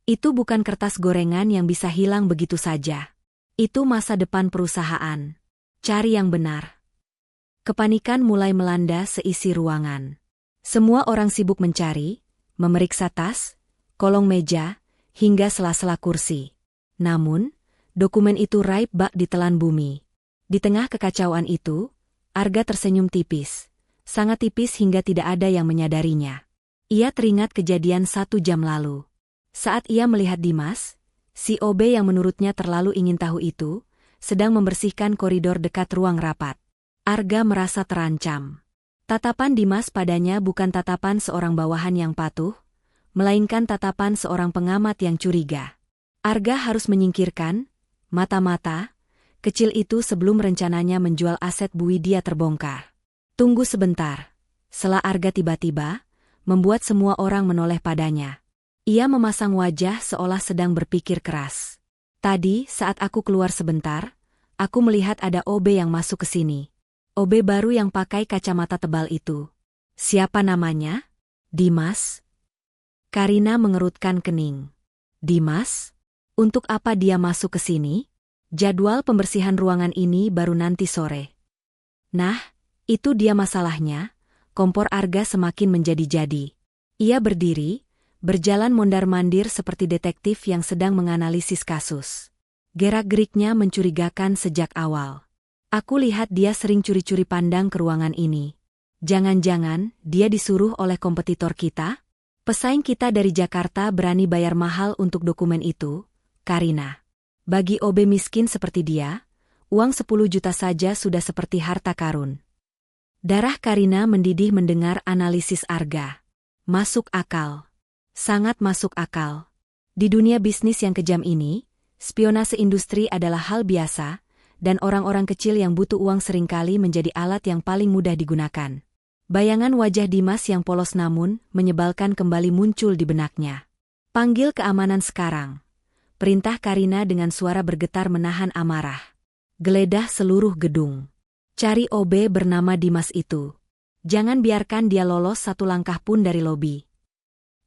Itu bukan kertas gorengan yang bisa hilang begitu saja. Itu masa depan perusahaan. Cari yang benar. Kepanikan mulai melanda seisi ruangan. Semua orang sibuk mencari, memeriksa tas, kolong meja, hingga sela-sela kursi. Namun, dokumen itu raib bak ditelan bumi. Di tengah kekacauan itu, Arga tersenyum tipis. Sangat tipis hingga tidak ada yang menyadarinya. Ia teringat kejadian 1 jam lalu. Saat ia melihat Dimas, si OB yang menurutnya terlalu ingin tahu itu, sedang membersihkan koridor dekat ruang rapat. Arga merasa terancam. Tatapan Dimas padanya bukan tatapan seorang bawahan yang patuh, melainkan tatapan seorang pengamat yang curiga. Arga harus menyingkirkan mata-mata kecil itu sebelum rencananya menjual aset Bu Widya terbongkar. "Tunggu sebentar," sela Arga tiba-tiba, membuat semua orang menoleh padanya. Ia memasang wajah seolah sedang berpikir keras. "Tadi saat aku keluar sebentar, aku melihat ada OB yang masuk ke sini. OB baru yang pakai kacamata tebal itu. Siapa namanya?" "Dimas." Karina mengerutkan kening. "Dimas? Untuk apa dia masuk ke sini? Jadwal pembersihan ruangan ini baru nanti sore." "Nah, itu dia masalahnya." Kompor Arga semakin menjadi-jadi. Ia berdiri, berjalan mondar-mandir seperti detektif yang sedang menganalisis kasus. Gerak-geriknya mencurigakan sejak awal. "Aku lihat dia sering curi-curi pandang ke ruangan ini. Jangan-jangan dia disuruh oleh kompetitor kita? Pesaing kita dari Jakarta berani bayar mahal untuk dokumen itu, Karina. Bagi OB miskin seperti dia, uang 10 juta saja sudah seperti harta karun." Darah Karina mendidih mendengar analisis Arga. Masuk akal. Sangat masuk akal. Di dunia bisnis yang kejam ini, spionase industri adalah hal biasa, dan orang-orang kecil yang butuh uang seringkali menjadi alat yang paling mudah digunakan. Bayangan wajah Dimas yang polos namun menyebalkan kembali muncul di benaknya. "Panggil keamanan sekarang," perintah Karina dengan suara bergetar menahan amarah. "Geledah seluruh gedung. Cari OB bernama Dimas itu. Jangan biarkan dia lolos 1 langkah pun dari lobi."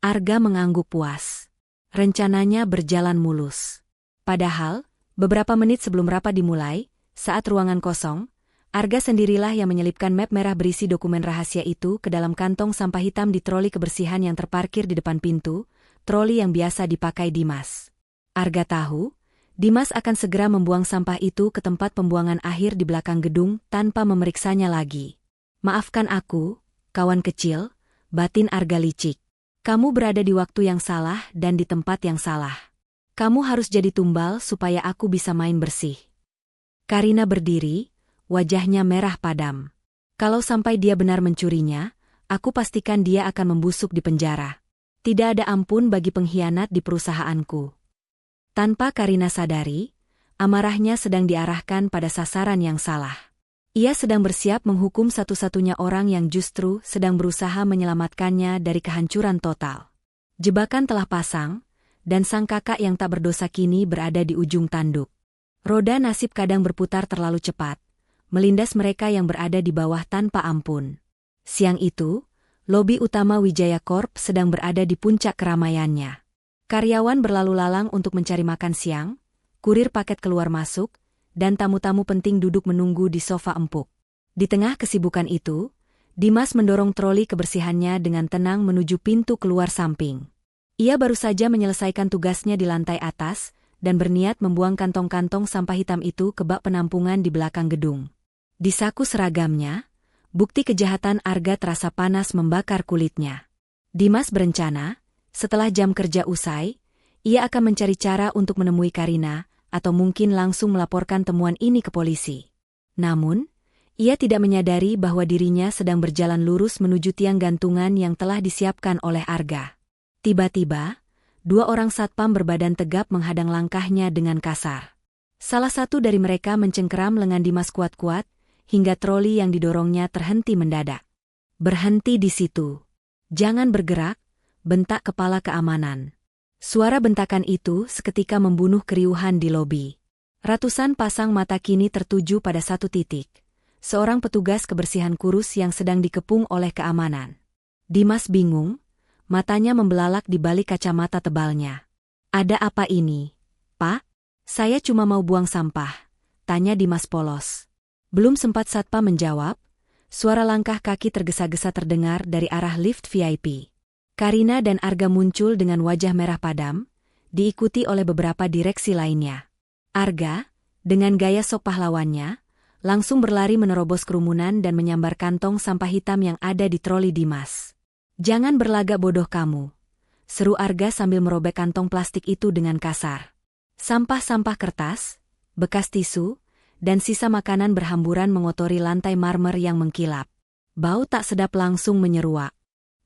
Arga mengangguk puas. Rencananya berjalan mulus. Padahal, beberapa menit sebelum rapat dimulai, saat ruangan kosong, Arga sendirilah yang menyelipkan map merah berisi dokumen rahasia itu ke dalam kantong sampah hitam di troli kebersihan yang terparkir di depan pintu, troli yang biasa dipakai Dimas. Arga tahu, Dimas akan segera membuang sampah itu ke tempat pembuangan akhir di belakang gedung tanpa memeriksanya lagi. "Maafkan aku, kawan kecil," batin Arga licik. "Kamu berada di waktu yang salah dan di tempat yang salah. Kamu harus jadi tumbal supaya aku bisa main bersih." Karina berdiri, wajahnya merah padam. "Kalau sampai dia benar mencurinya, aku pastikan dia akan membusuk di penjara. Tidak ada ampun bagi pengkhianat di perusahaanku." Tanpa Karina sadari, amarahnya sedang diarahkan pada sasaran yang salah. Ia sedang bersiap menghukum satu-satunya orang yang justru sedang berusaha menyelamatkannya dari kehancuran total. Jebakan telah pasang, dan sang kakak yang tak berdosa kini berada di ujung tanduk. Roda nasib kadang berputar terlalu cepat, melindas mereka yang berada di bawah tanpa ampun. Siang itu, lobi utama Wijaya Corp sedang berada di puncak keramaiannya. Karyawan berlalu lalang untuk mencari makan siang, kurir paket keluar masuk, dan tamu-tamu penting duduk menunggu di sofa empuk. Di tengah kesibukan itu, Dimas mendorong troli kebersihannya dengan tenang menuju pintu keluar samping. Ia baru saja menyelesaikan tugasnya di lantai atas dan berniat membuang kantong-kantong sampah hitam itu ke bak penampungan di belakang gedung. Di saku seragamnya, bukti kejahatan Arga terasa panas membakar kulitnya. Dimas berencana, setelah jam kerja usai, ia akan mencari cara untuk menemui Karina, atau mungkin langsung melaporkan temuan ini ke polisi. Namun, ia tidak menyadari bahwa dirinya sedang berjalan lurus menuju tiang gantungan yang telah disiapkan oleh Arga. Tiba-tiba, dua orang satpam berbadan tegap menghadang langkahnya dengan kasar. Salah satu dari mereka mencengkeram lengan Dimas kuat-kuat, hingga troli yang didorongnya terhenti mendadak. "Berhenti di situ. Jangan bergerak," bentak kepala keamanan. Suara bentakan itu seketika membunuh keriuhan di lobi. Ratusan pasang mata kini tertuju pada satu titik. Seorang petugas kebersihan kurus yang sedang dikepung oleh keamanan. Dimas bingung, matanya membelalak di balik kacamata tebalnya. "Ada apa ini, Pak?" "Saya cuma mau buang sampah," tanya Dimas polos. Belum sempat satpam menjawab, suara langkah kaki tergesa-gesa terdengar dari arah lift VIP. Karina dan Arga muncul dengan wajah merah padam, diikuti oleh beberapa direksi lainnya. Arga, dengan gaya sok pahlawannya, langsung berlari menerobos kerumunan dan menyambar kantong sampah hitam yang ada di troli Dimas. "Jangan berlagak bodoh kamu," seru Arga sambil merobek kantong plastik itu dengan kasar. Sampah-sampah kertas, bekas tisu, dan sisa makanan berhamburan mengotori lantai marmer yang mengkilap. Bau tak sedap langsung menyeruak.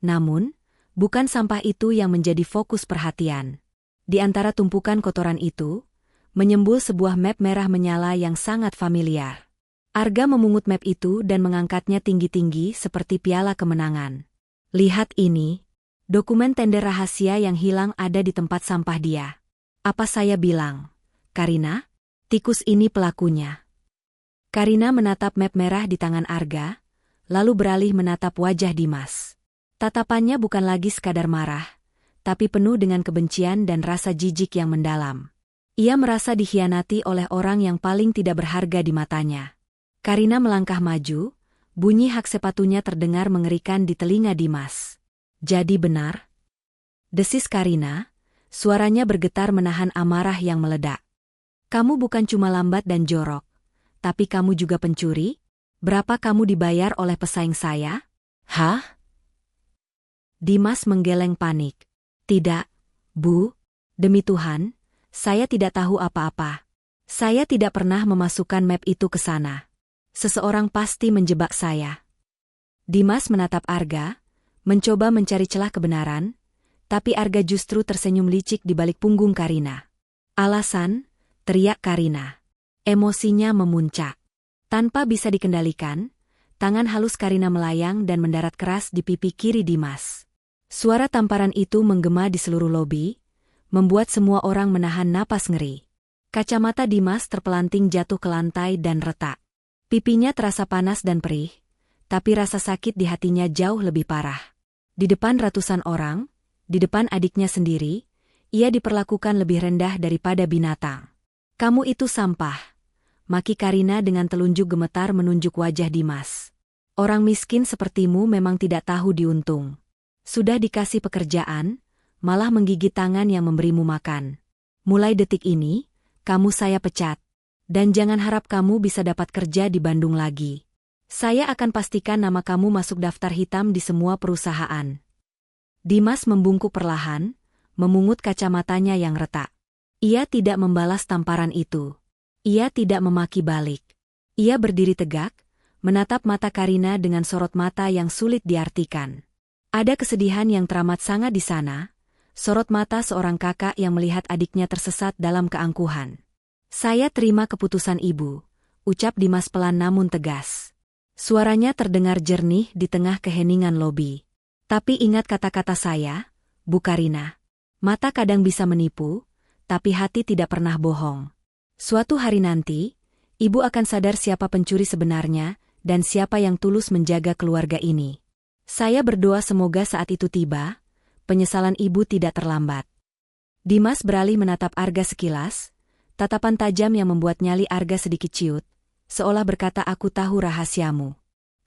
Namun, bukan sampah itu yang menjadi fokus perhatian. Di antara tumpukan kotoran itu, menyembul sebuah map merah menyala yang sangat familiar. Arga memungut map itu dan mengangkatnya tinggi-tinggi seperti piala kemenangan. "Lihat ini, dokumen tender rahasia yang hilang ada di tempat sampah dia. Apa saya bilang, Karina? Tikus ini pelakunya." Karina menatap map merah di tangan Arga, lalu beralih menatap wajah Dimas. Tatapannya bukan lagi sekadar marah, tapi penuh dengan kebencian dan rasa jijik yang mendalam. Ia merasa dikhianati oleh orang yang paling tidak berharga di matanya. Karina melangkah maju, bunyi hak sepatunya terdengar mengerikan di telinga Dimas. "Jadi benar?" desis Karina, suaranya bergetar menahan amarah yang meledak. "Kamu bukan cuma lambat dan jorok, tapi kamu juga pencuri? Berapa kamu dibayar oleh pesaing saya?" "Hah?" Dimas menggeleng panik. "Tidak, Bu. Demi Tuhan, saya tidak tahu apa-apa. Saya tidak pernah memasukkan map itu ke sana. Seseorang pasti menjebak saya." Dimas menatap Arga, mencoba mencari celah kebenaran, tapi Arga justru tersenyum licik di balik punggung Karina. "Alasan?" teriak Karina. Emosinya memuncak. Tanpa bisa dikendalikan, tangan halus Karina melayang dan mendarat keras di pipi kiri Dimas. Suara tamparan itu menggema di seluruh lobi, membuat semua orang menahan napas ngeri. Kacamata Dimas terpelanting jatuh ke lantai dan retak. Pipinya terasa panas dan perih, tapi rasa sakit di hatinya jauh lebih parah. Di depan ratusan orang, di depan adiknya sendiri, ia diperlakukan lebih rendah daripada binatang. "Kamu itu sampah," maki Karina dengan telunjuk gemetar menunjuk wajah Dimas. "Orang miskin sepertimu memang tidak tahu diuntung. Sudah dikasih pekerjaan, malah menggigit tangan yang memberimu makan. Mulai detik ini, kamu saya pecat. Dan jangan harap kamu bisa dapat kerja di Bandung lagi. Saya akan pastikan nama kamu masuk daftar hitam di semua perusahaan." Dimas membungkuk perlahan, memungut kacamatanya yang retak. Ia tidak membalas tamparan itu. Ia tidak memaki balik. Ia berdiri tegak, menatap mata Karina dengan sorot mata yang sulit diartikan. Ada kesedihan yang teramat sangat di sana, sorot mata seorang kakak yang melihat adiknya tersesat dalam keangkuhan. "Saya terima keputusan Ibu," ucap Dimas pelan namun tegas. Suaranya terdengar jernih di tengah keheningan lobi. "Tapi ingat kata-kata saya, Bu Karina. Mata kadang bisa menipu, tapi hati tidak pernah bohong. Suatu hari nanti, Ibu akan sadar siapa pencuri sebenarnya dan siapa yang tulus menjaga keluarga ini. Saya berdoa semoga saat itu tiba, penyesalan Ibu tidak terlambat." Dimas beralih menatap Arga sekilas, tatapan tajam yang membuat nyali Arga sedikit ciut, seolah berkata, "Aku tahu rahasiamu.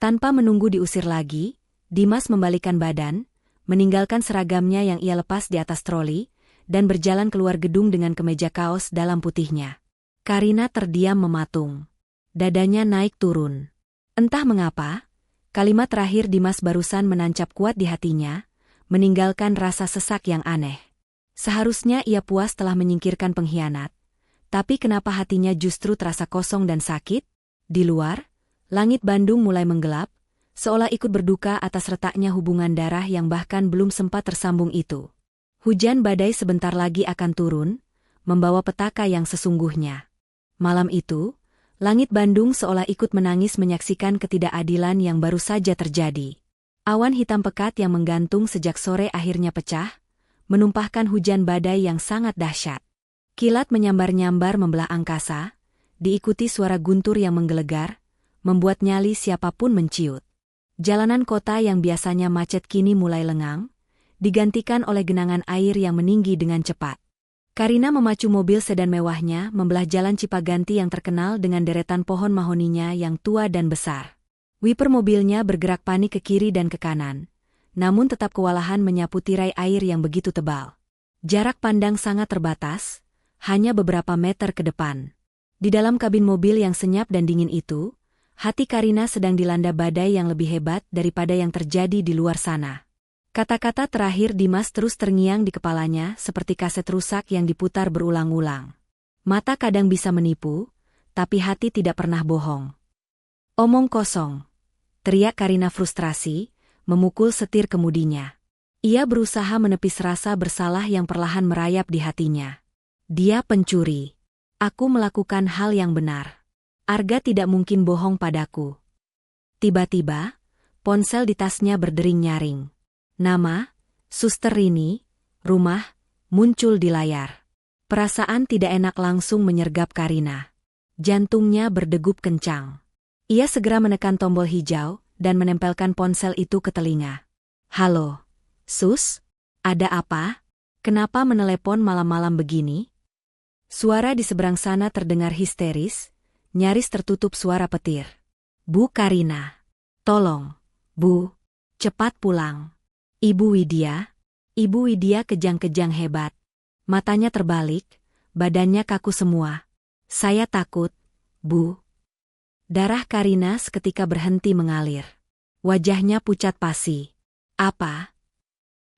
Tanpa menunggu diusir lagi, Dimas membalikkan badan, meninggalkan seragamnya yang ia lepas di atas troli, dan berjalan keluar gedung dengan kemeja kaos dalam putihnya. Karina terdiam mematung. Dadanya naik turun. Entah mengapa, kalimat terakhir Dimas barusan menancap kuat di hatinya, meninggalkan rasa sesak yang aneh. Seharusnya ia puas telah menyingkirkan pengkhianat, tapi kenapa hatinya justru terasa kosong dan sakit? Di luar, langit Bandung mulai menggelap, seolah ikut berduka atas retaknya hubungan darah yang bahkan belum sempat tersambung itu. Hujan badai sebentar lagi akan turun, membawa petaka yang sesungguhnya. Malam itu, langit Bandung seolah ikut menangis menyaksikan ketidakadilan yang baru saja terjadi. Awan hitam pekat yang menggantung sejak sore akhirnya pecah, menumpahkan hujan badai yang sangat dahsyat. Kilat menyambar-nyambar membelah angkasa, diikuti suara guntur yang menggelegar, membuat nyali siapapun menciut. Jalanan kota yang biasanya macet kini mulai lengang, digantikan oleh genangan air yang meninggi dengan cepat. Karina memacu mobil sedan mewahnya membelah jalan Cipaganti yang terkenal dengan deretan pohon mahoninya yang tua dan besar. Wiper mobilnya bergerak panik ke kiri dan ke kanan, namun tetap kewalahan menyapu tirai air yang begitu tebal. Jarak pandang sangat terbatas, hanya beberapa meter ke depan. Di dalam kabin mobil yang senyap dan dingin itu, hati Karina sedang dilanda badai yang lebih hebat daripada yang terjadi di luar sana. Kata-kata terakhir Dimas terus terngiang di kepalanya seperti kaset rusak yang diputar berulang-ulang. Mata kadang bisa menipu, tapi hati tidak pernah bohong. Omong kosong, teriak Karina frustrasi, memukul setir kemudinya. Ia berusaha menepis rasa bersalah yang perlahan merayap di hatinya. Dia pencuri. Aku melakukan hal yang benar. Arga tidak mungkin bohong padaku. Tiba-tiba, ponsel di tasnya berdering nyaring. Nama, Suster Rini, rumah, muncul di layar. Perasaan tidak enak langsung menyergap Karina. Jantungnya berdegup kencang. Ia segera menekan tombol hijau dan menempelkan ponsel itu ke telinga. Halo, Sus? Ada apa? Kenapa menelepon malam-malam begini? Suara di seberang sana terdengar histeris, nyaris tertutup suara petir. Bu Karina. Tolong, Bu. Cepat pulang. Ibu Widya kejang-kejang hebat. Matanya terbalik, badannya kaku semua. Saya takut, Bu. Darah Karina seketika berhenti mengalir. Wajahnya pucat pasi. Apa?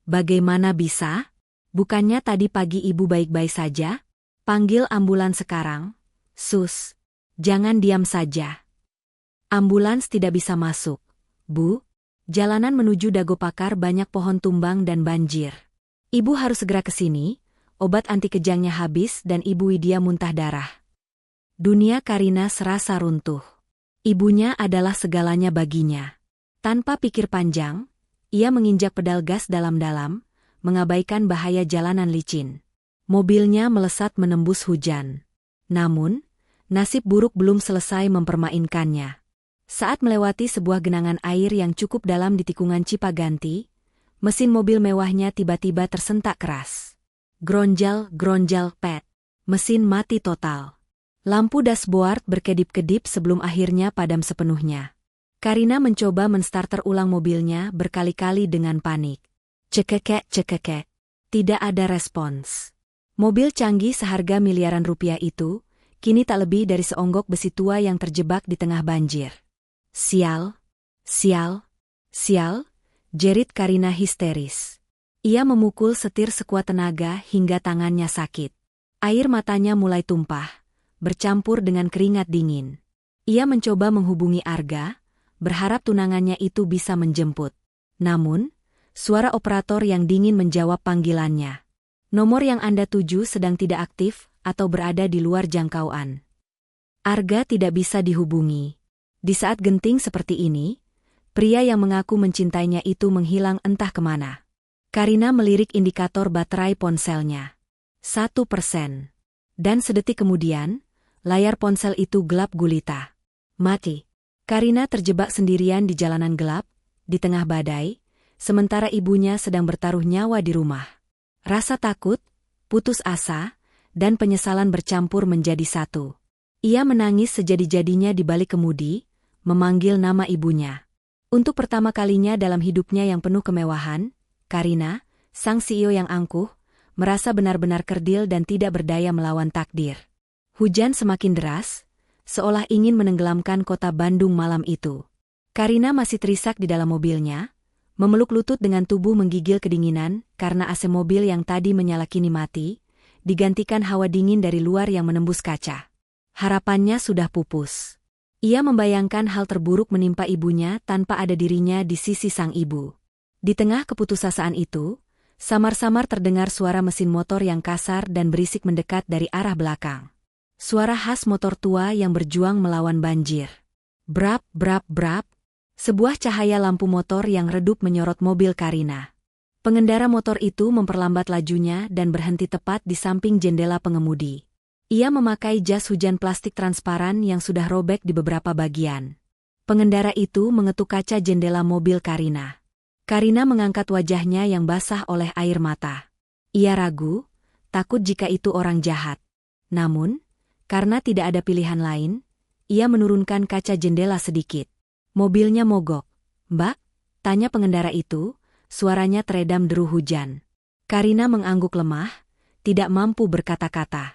Bagaimana bisa? Bukannya tadi pagi ibu baik-baik saja? Panggil ambulans sekarang, Sus. Jangan diam saja. Ambulans tidak bisa masuk, Bu. Jalanan menuju Dago Pakar banyak pohon tumbang dan banjir. Ibu harus segera ke sini, obat anti kejangnya habis dan Ibu Widya muntah darah. Dunia Karina serasa runtuh. Ibunya adalah segalanya baginya. Tanpa pikir panjang, ia menginjak pedal gas dalam-dalam, mengabaikan bahaya jalanan licin. Mobilnya melesat menembus hujan. Namun, nasib buruk belum selesai mempermainkannya. Saat melewati sebuah genangan air yang cukup dalam di tikungan Cipaganti, mesin mobil mewahnya tiba-tiba tersentak keras. Gronjal, pet. Mesin mati total. Lampu dashboard berkedip-kedip sebelum akhirnya padam sepenuhnya. Karina mencoba menstarter ulang mobilnya berkali-kali dengan panik. Cekekek. Tidak ada respons. Mobil canggih seharga miliaran rupiah itu, kini tak lebih dari seonggok besi tua yang terjebak di tengah banjir. Sial, jerit Karina histeris. Ia memukul setir sekuat tenaga hingga tangannya sakit. Air matanya mulai tumpah, bercampur dengan keringat dingin. Ia mencoba menghubungi Arga, berharap tunangannya itu bisa menjemput. Namun, suara operator yang dingin menjawab panggilannya. Nomor yang Anda tuju sedang tidak aktif atau berada di luar jangkauan. Arga tidak bisa dihubungi. Di saat genting seperti ini, pria yang mengaku mencintainya itu menghilang entah kemana. Karina melirik indikator baterai ponselnya. 1%. Dan sedetik kemudian, layar ponsel itu gelap gulita. Mati. Karina terjebak sendirian di jalanan gelap, di tengah badai, sementara ibunya sedang bertaruh nyawa di rumah. Rasa takut, putus asa, dan penyesalan bercampur menjadi satu. Ia menangis sejadi-jadinya di balik kemudi, memanggil nama ibunya. Untuk pertama kalinya dalam hidupnya yang penuh kemewahan, Karina, sang CEO yang angkuh, merasa benar-benar kerdil dan tidak berdaya melawan takdir. Hujan semakin deras, seolah ingin menenggelamkan kota Bandung malam itu. Karina masih terisak di dalam mobilnya, memeluk lutut dengan tubuh menggigil kedinginan karena AC mobil yang tadi menyala kini mati, digantikan hawa dingin dari luar yang menembus kaca. Harapannya sudah pupus. Ia membayangkan hal terburuk menimpa ibunya tanpa ada dirinya di sisi sang ibu. Di tengah keputusasaan itu, samar-samar terdengar suara mesin motor yang kasar dan berisik mendekat dari arah belakang. Suara khas motor tua yang berjuang melawan banjir. Brap, brap, brap. Sebuah cahaya lampu motor yang redup menyorot mobil Karina. Pengendara motor itu memperlambat lajunya dan berhenti tepat di samping jendela pengemudi. Ia memakai jas hujan plastik transparan yang sudah robek di beberapa bagian. Pengendara itu mengetuk kaca jendela mobil Karina. Karina mengangkat wajahnya yang basah oleh air mata. Ia ragu, takut jika itu orang jahat. Namun, karena tidak ada pilihan lain, ia menurunkan kaca jendela sedikit. Mobilnya mogok. "Mbak?" tanya pengendara itu, suaranya teredam deru hujan. Karina mengangguk lemah, tidak mampu berkata-kata.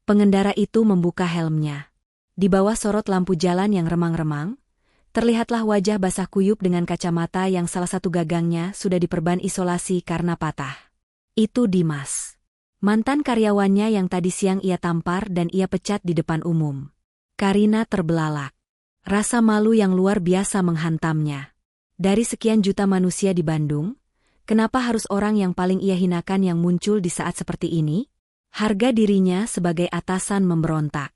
Pengendara itu membuka helmnya. Di bawah sorot lampu jalan yang remang-remang, terlihatlah wajah basah kuyup dengan kacamata yang salah satu gagangnya sudah diperban isolasi karena patah. Itu Dimas. Mantan karyawannya yang tadi siang ia tampar dan ia pecat di depan umum. Karina terbelalak. Rasa malu yang luar biasa menghantamnya. Dari sekian juta manusia di Bandung, kenapa harus orang yang paling ia hinakan yang muncul di saat seperti ini? Harga dirinya sebagai atasan memberontak.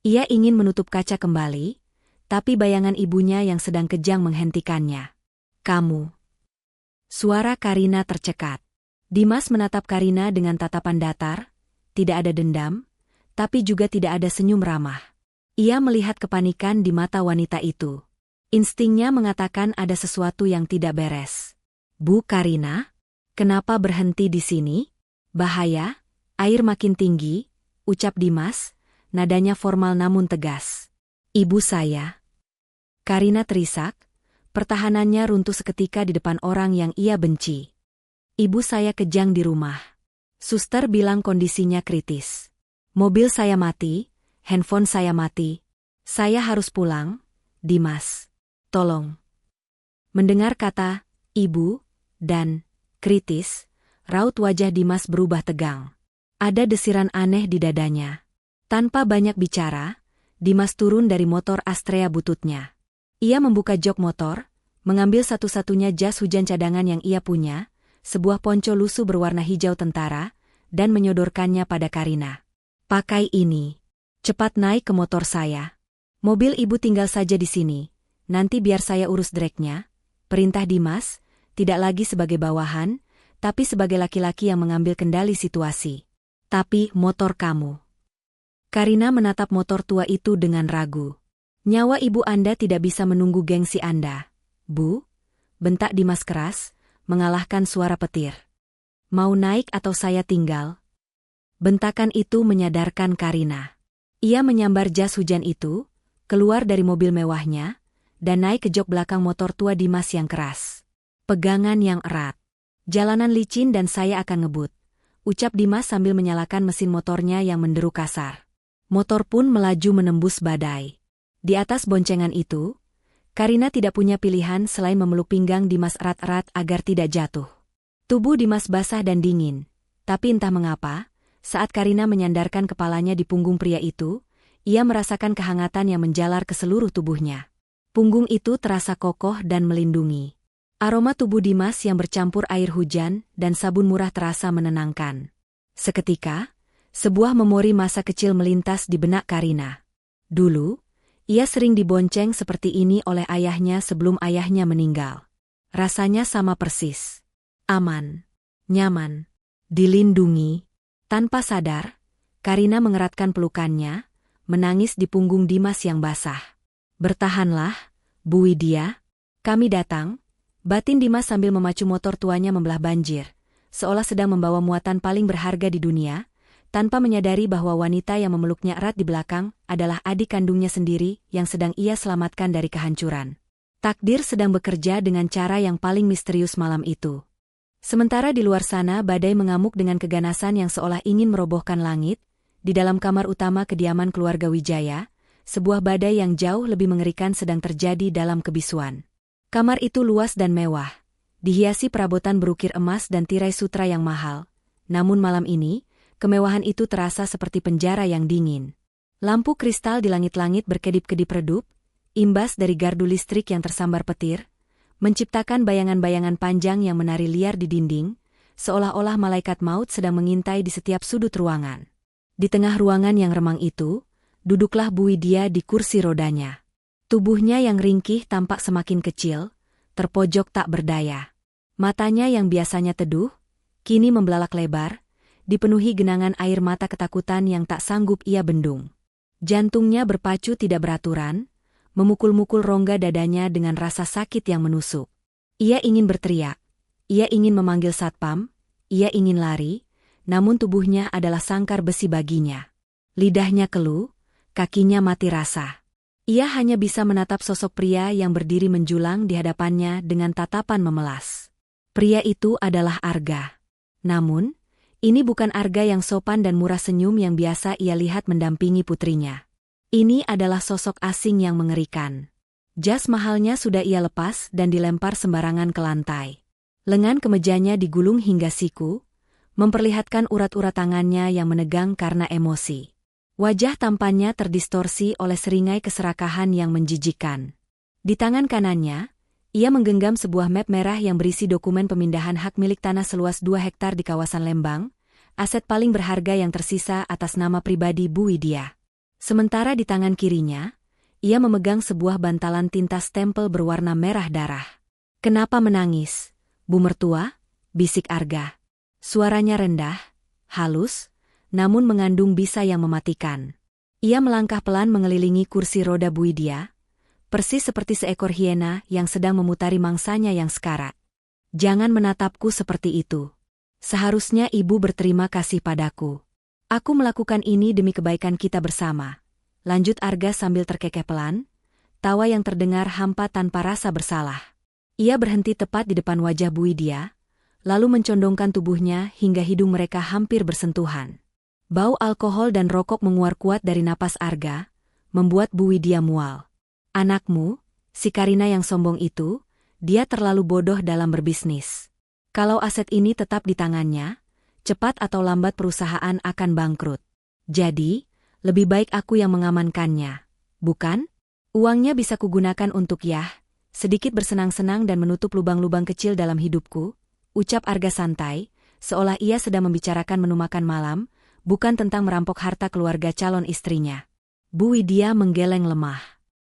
Ia ingin menutup kaca kembali, tapi bayangan ibunya yang sedang kejang menghentikannya. "Kamu." Suara Karina tercekat. Dimas menatap Karina dengan tatapan datar, tidak ada dendam, tapi juga tidak ada senyum ramah. Ia melihat kepanikan di mata wanita itu. Instingnya mengatakan ada sesuatu yang tidak beres. "Bu Karina, kenapa berhenti di sini? Bahaya? Air makin tinggi," ucap Dimas, nadanya formal namun tegas. "Ibu saya." Karina terisak, pertahanannya runtuh seketika di depan orang yang ia benci. "Ibu saya kejang di rumah. Suster bilang kondisinya kritis. Mobil saya mati, handphone saya mati. Saya harus pulang, Dimas. Tolong." Mendengar kata "ibu" dan "kritis", raut wajah Dimas berubah tegang. Ada desiran aneh di dadanya. Tanpa banyak bicara, Dimas turun dari motor Astrea bututnya. Ia membuka jok motor, mengambil satu-satunya jas hujan cadangan yang ia punya, sebuah ponco lusuh berwarna hijau tentara, dan menyodorkannya pada Karina. "Pakai ini. Cepat naik ke motor saya. Mobil ibu tinggal saja di sini. Nanti biar saya urus dreknya," perintah Dimas, tidak lagi sebagai bawahan, tapi sebagai laki-laki yang mengambil kendali situasi. "Tapi motor kamu." Karina menatap motor tua itu dengan ragu. "Nyawa ibu Anda tidak bisa menunggu gengsi Anda, Bu," bentak Dimas keras, mengalahkan suara petir. "Mau naik atau saya tinggal?" Bentakan itu menyadarkan Karina. Ia menyambar jas hujan itu, keluar dari mobil mewahnya, dan naik ke jok belakang motor tua Dimas yang keras. "Pegangan yang erat. Jalanan licin dan saya akan ngebut," ucap Dimas sambil menyalakan mesin motornya yang menderu kasar. Motor pun melaju menembus badai. Di atas boncengan itu, Karina tidak punya pilihan selain memeluk pinggang Dimas erat-erat agar tidak jatuh. Tubuh Dimas basah dan dingin, tapi entah mengapa, saat Karina menyandarkan kepalanya di punggung pria itu, ia merasakan kehangatan yang menjalar ke seluruh tubuhnya. Punggung itu terasa kokoh dan melindungi. Aroma tubuh Dimas yang bercampur air hujan dan sabun murah terasa menenangkan. Seketika, sebuah memori masa kecil melintas di benak Karina. Dulu, ia sering dibonceng seperti ini oleh ayahnya sebelum ayahnya meninggal. Rasanya sama persis. Aman, nyaman, dilindungi. Tanpa sadar, Karina mengeratkan pelukannya, menangis di punggung Dimas yang basah. "Bertahanlah, Bu Widya, kami datang," batin Dimas sambil memacu motor tuanya membelah banjir, seolah sedang membawa muatan paling berharga di dunia, tanpa menyadari bahwa wanita yang memeluknya erat di belakang adalah adik kandungnya sendiri yang sedang ia selamatkan dari kehancuran. Takdir sedang bekerja dengan cara yang paling misterius malam itu. Sementara di luar sana badai mengamuk dengan keganasan yang seolah ingin merobohkan langit, di dalam kamar utama kediaman keluarga Wijaya, sebuah badai yang jauh lebih mengerikan sedang terjadi dalam kebisuan. Kamar itu luas dan mewah, dihiasi perabotan berukir emas dan tirai sutra yang mahal. Namun malam ini, kemewahan itu terasa seperti penjara yang dingin. Lampu kristal di langit-langit berkedip-kedip redup, imbas dari gardu listrik yang tersambar petir, menciptakan bayangan-bayangan panjang yang menari liar di dinding, seolah-olah malaikat maut sedang mengintai di setiap sudut ruangan. Di tengah ruangan yang remang itu, duduklah Bu Widya di kursi rodanya. Tubuhnya yang ringkih tampak semakin kecil, terpojok tak berdaya. Matanya yang biasanya teduh, kini membelalak lebar, dipenuhi genangan air mata ketakutan yang tak sanggup ia bendung. Jantungnya berpacu tidak beraturan, memukul-mukul rongga dadanya dengan rasa sakit yang menusuk. Ia ingin berteriak, ia ingin memanggil satpam, ia ingin lari, namun tubuhnya adalah sangkar besi baginya. Lidahnya keluh, kakinya mati rasa. Ia hanya bisa menatap sosok pria yang berdiri menjulang di hadapannya dengan tatapan memelas. Pria itu adalah Arga. Namun, ini bukan Arga yang sopan dan murah senyum yang biasa ia lihat mendampingi putrinya. Ini adalah sosok asing yang mengerikan. Jas mahalnya sudah ia lepas dan dilempar sembarangan ke lantai. Lengan kemejanya digulung hingga siku, memperlihatkan urat-urat tangannya yang menegang karena emosi. Wajah tampannya terdistorsi oleh seringai keserakahan yang menjijikkan. Di tangan kanannya, ia menggenggam sebuah map merah yang berisi dokumen pemindahan hak milik tanah seluas 2 hektar di kawasan Lembang, aset paling berharga yang tersisa atas nama pribadi Bu Widya. Sementara di tangan kirinya, ia memegang sebuah bantalan tinta stempel berwarna merah darah. "Kenapa menangis, Bu Mertua?" bisik Arga. Suaranya rendah, halus, namun mengandung bisa yang mematikan. Ia melangkah pelan mengelilingi kursi roda Bu Widya, persis seperti seekor hiena yang sedang memutari mangsanya yang sekarat. "Jangan menatapku seperti itu. Seharusnya ibu berterima kasih padaku. Aku melakukan ini demi kebaikan kita bersama," lanjut Arga sambil terkekeh pelan, tawa yang terdengar hampa tanpa rasa bersalah. Ia berhenti tepat di depan wajah Bu Widya, lalu mencondongkan tubuhnya hingga hidung mereka hampir bersentuhan. Bau alkohol dan rokok menguar kuat dari napas Arga, membuat Bu Widya mual. "Anakmu, si Karina yang sombong itu, dia terlalu bodoh dalam berbisnis. Kalau aset ini tetap di tangannya, cepat atau lambat perusahaan akan bangkrut. Jadi, lebih baik aku yang mengamankannya, bukan? Uangnya bisa kugunakan untuk sedikit bersenang-senang dan menutup lubang-lubang kecil dalam hidupku," ucap Arga santai, seolah ia sedang membicarakan menu makan malam, bukan tentang merampok harta keluarga calon istrinya. Bu Widya menggeleng lemah.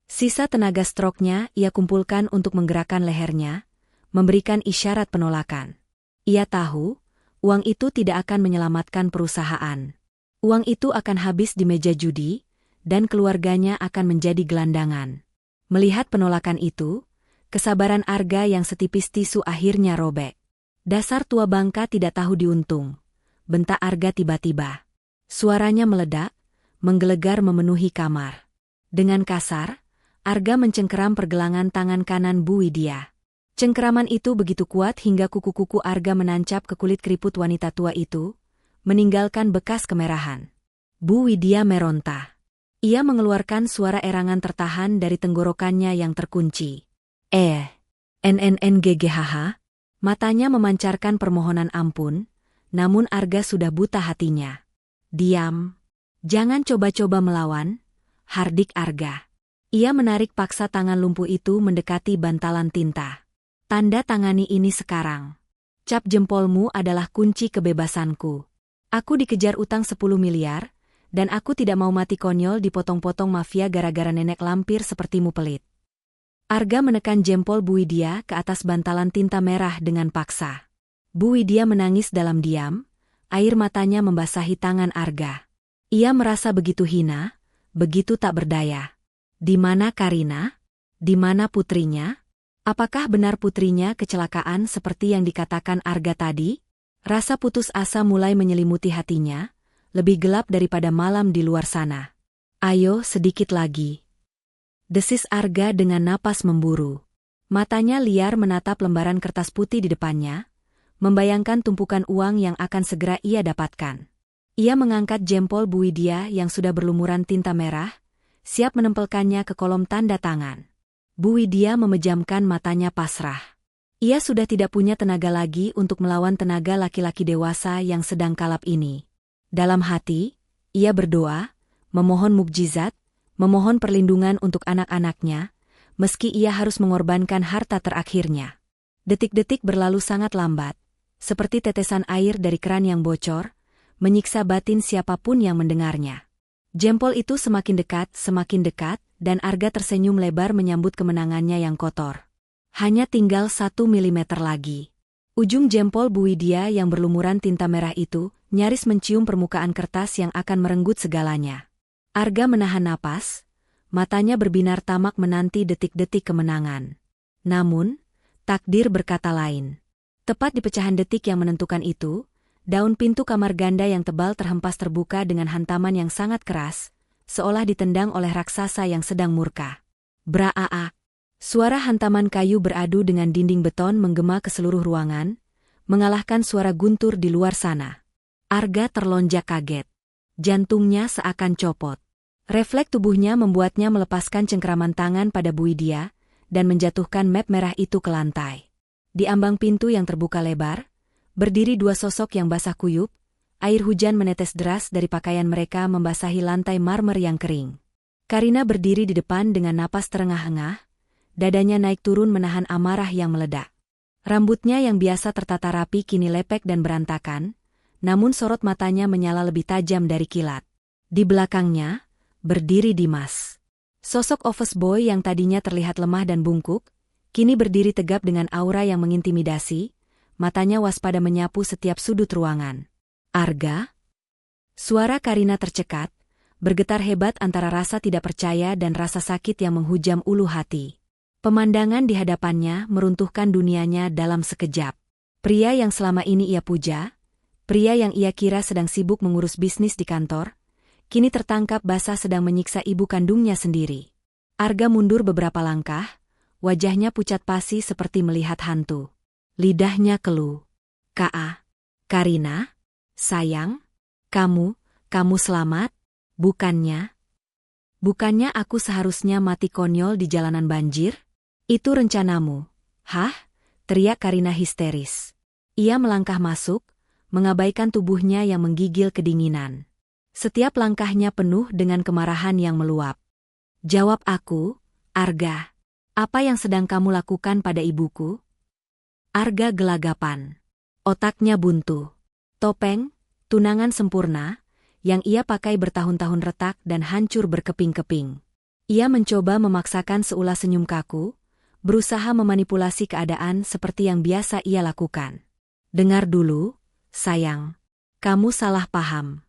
Sisa tenaga stroknya ia kumpulkan untuk menggerakkan lehernya, memberikan isyarat penolakan. Ia tahu, uang itu tidak akan menyelamatkan perusahaan. Uang itu akan habis di meja judi, dan keluarganya akan menjadi gelandangan. Melihat penolakan itu, kesabaran Arga yang setipis tisu akhirnya robek. "Dasar tua bangka tidak tahu diuntung," bentak Arga tiba-tiba. Suaranya meledak, menggelegar memenuhi kamar. Dengan kasar, Arga mencengkeram pergelangan tangan kanan Bu Widya. Cengkeraman itu begitu kuat hingga kuku-kuku Arga menancap ke kulit keriput wanita tua itu, meninggalkan bekas kemerahan. Bu Widya meronta. Ia mengeluarkan suara erangan tertahan dari tenggorokannya yang terkunci. NNNGGHH. Matanya memancarkan permohonan ampun, namun Arga sudah buta hatinya. "Diam. Jangan coba-coba melawan," hardik Arga. Ia menarik paksa tangan lumpuh itu mendekati bantalan tinta. "Tanda tangani ini sekarang. Cap jempolmu adalah kunci kebebasanku. Aku dikejar utang 10 miliar, dan aku tidak mau mati konyol dipotong-potong mafia gara-gara nenek lampir sepertimu pelit." Arga menekan jempol Bu Widya ke atas bantalan tinta merah dengan paksa. Bu Widya menangis dalam diam, air matanya membasahi tangan Arga. Ia merasa begitu hina, begitu tak berdaya. Di mana Karina? Di mana putrinya? Apakah benar putrinya kecelakaan seperti yang dikatakan Arga tadi? Rasa putus asa mulai menyelimuti hatinya, lebih gelap daripada malam di luar sana. "Ayo sedikit lagi," desis Arga dengan napas memburu. Matanya liar menatap lembaran kertas putih di depannya, membayangkan tumpukan uang yang akan segera ia dapatkan. Ia mengangkat jempol Bu Widya yang sudah berlumuran tinta merah, siap menempelkannya ke kolom tanda tangan. Bu Widya memejamkan matanya pasrah. Ia sudah tidak punya tenaga lagi untuk melawan tenaga laki-laki dewasa yang sedang kalap ini. Dalam hati, ia berdoa, memohon mukjizat, memohon perlindungan untuk anak-anaknya, meski ia harus mengorbankan harta terakhirnya. Detik-detik berlalu sangat lambat, seperti tetesan air dari keran yang bocor, menyiksa batin siapapun yang mendengarnya. Jempol itu semakin dekat, dan Arga tersenyum lebar menyambut kemenangannya yang kotor. Hanya tinggal 1 milimeter lagi. Ujung jempol Bu Widya yang berlumuran tinta merah itu nyaris mencium permukaan kertas yang akan merenggut segalanya. Arga menahan napas, matanya berbinar tamak menanti detik-detik kemenangan. Namun, takdir berkata lain. Tepat di pecahan detik yang menentukan itu, daun pintu kamar ganda yang tebal terhempas terbuka dengan hantaman yang sangat keras, seolah ditendang oleh raksasa yang sedang murka. Braa! Suara hantaman kayu beradu dengan dinding beton menggema ke seluruh ruangan, mengalahkan suara guntur di luar sana. Arga terlonjak kaget. Jantungnya seakan copot. Refleks tubuhnya membuatnya melepaskan cengkeraman tangan pada Bu Widya dan menjatuhkan map merah itu ke lantai. Di ambang pintu yang terbuka lebar, berdiri dua sosok yang basah kuyup, air hujan menetes deras dari pakaian mereka membasahi lantai marmer yang kering. Karina berdiri di depan dengan napas terengah-engah, dadanya naik turun menahan amarah yang meledak. Rambutnya yang biasa tertata rapi kini lepek dan berantakan, namun sorot matanya menyala lebih tajam dari kilat. Di belakangnya, berdiri Dimas. Sosok office boy yang tadinya terlihat lemah dan bungkuk, kini berdiri tegap dengan aura yang mengintimidasi, matanya waspada menyapu setiap sudut ruangan. Arga? Suara Karina tercekat, bergetar hebat antara rasa tidak percaya dan rasa sakit yang menghujam ulu hati. Pemandangan di hadapannya meruntuhkan dunianya dalam sekejap. Pria yang selama ini ia puja, pria yang ia kira sedang sibuk mengurus bisnis di kantor, kini tertangkap basah sedang menyiksa ibu kandungnya sendiri. Arga mundur beberapa langkah, wajahnya pucat pasi seperti melihat hantu. Lidahnya keluh. Karina? Sayang? Kamu selamat? Bukannya aku seharusnya mati konyol di jalanan banjir? Itu rencanamu. Hah? Teriak Karina histeris. Ia melangkah masuk, mengabaikan tubuhnya yang menggigil kedinginan. Setiap langkahnya penuh dengan kemarahan yang meluap. Jawab aku, Arga. Apa yang sedang kamu lakukan pada ibuku? Arga gelagapan. Otaknya buntu. Topeng, tunangan sempurna, yang ia pakai bertahun-tahun retak dan hancur berkeping-keping. Ia mencoba memaksakan seulas senyum kaku, berusaha memanipulasi keadaan seperti yang biasa ia lakukan. Dengar dulu, sayang. Kamu salah paham.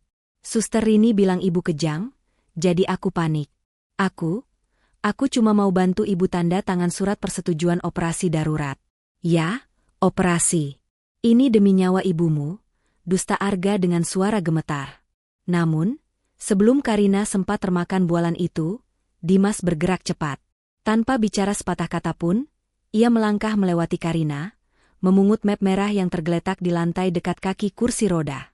Suster Rini bilang ibu kejang, jadi aku panik. Aku cuma mau bantu ibu tanda tangan surat persetujuan operasi darurat. Ya, operasi. Ini demi nyawa ibumu, dusta Arga dengan suara gemetar. Namun, sebelum Karina sempat termakan bualan itu, Dimas bergerak cepat. Tanpa bicara sepatah kata pun, ia melangkah melewati Karina, memungut map merah yang tergeletak di lantai dekat kaki kursi roda.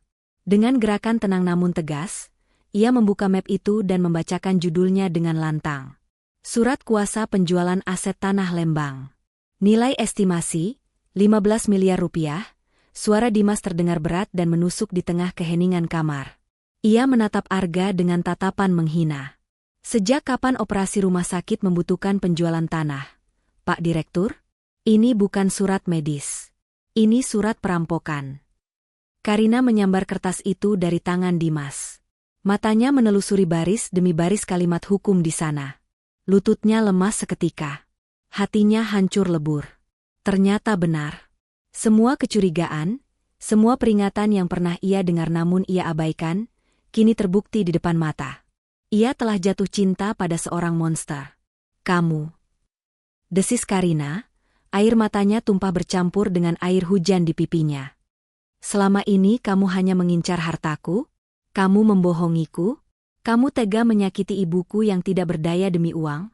Dengan gerakan tenang namun tegas, ia membuka map itu dan membacakan judulnya dengan lantang. Surat kuasa penjualan aset Tanah Lembang. Nilai estimasi, 15 miliar rupiah. Suara Dimas terdengar berat dan menusuk di tengah keheningan kamar. Ia menatap Arga dengan tatapan menghina. Sejak kapan operasi rumah sakit membutuhkan penjualan tanah? Pak Direktur? Ini bukan surat medis. Ini surat perampokan. Karina menyambar kertas itu dari tangan Dimas. Matanya menelusuri baris demi baris kalimat hukum di sana. Lututnya lemas seketika. Hatinya hancur lebur. Ternyata benar. Semua kecurigaan, semua peringatan yang pernah ia dengar namun ia abaikan, kini terbukti di depan mata. Ia telah jatuh cinta pada seorang monster. Kamu. Desis Karina, air matanya tumpah bercampur dengan air hujan di pipinya. Selama ini kamu hanya mengincar hartaku? Kamu membohongiku? Kamu tega menyakiti ibuku yang tidak berdaya demi uang?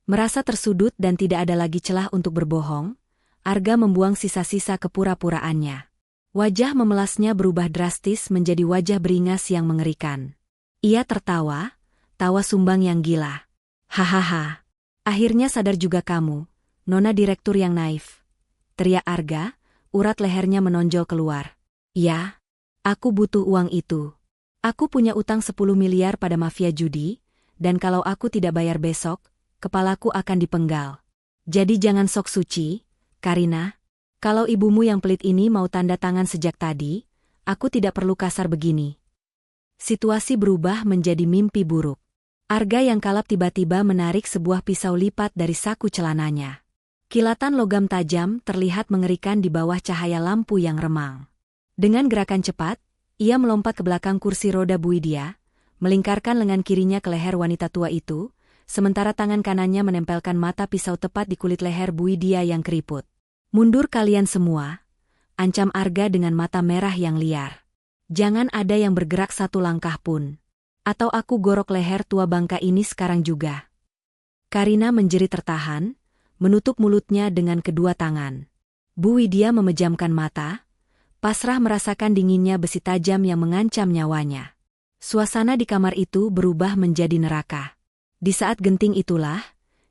Merasa tersudut dan tidak ada lagi celah untuk berbohong, Arga membuang sisa-sisa kepura-puraannya. Wajah memelasnya berubah drastis menjadi wajah beringas yang mengerikan. Ia tertawa, tawa sumbang yang gila. Hahaha. Akhirnya sadar juga kamu, nona direktur yang naif. Teriak Arga, urat lehernya menonjol keluar. Ya, aku butuh uang itu. Aku punya utang 10 miliar pada mafia judi, dan kalau aku tidak bayar besok, kepalaku akan dipenggal. Jadi jangan sok suci, Karina. Kalau ibumu yang pelit ini mau tanda tangan sejak tadi, aku tidak perlu kasar begini. Situasi berubah menjadi mimpi buruk. Arga yang kalap tiba-tiba menarik sebuah pisau lipat dari saku celananya. Kilatan logam tajam terlihat mengerikan di bawah cahaya lampu yang remang. Dengan gerakan cepat, ia melompat ke belakang kursi roda Bu Widya, melingkarkan lengan kirinya ke leher wanita tua itu, sementara tangan kanannya menempelkan mata pisau tepat di kulit leher Bu Widya yang keriput. Mundur kalian semua, ancam Arga dengan mata merah yang liar. Jangan ada yang bergerak satu langkah pun. Atau aku gorok leher tua bangka ini sekarang juga. Karina menjerit tertahan, menutup mulutnya dengan kedua tangan. Bu Widya memejamkan mata, pasrah merasakan dinginnya besi tajam yang mengancam nyawanya. Suasana di kamar itu berubah menjadi neraka. Di saat genting itulah,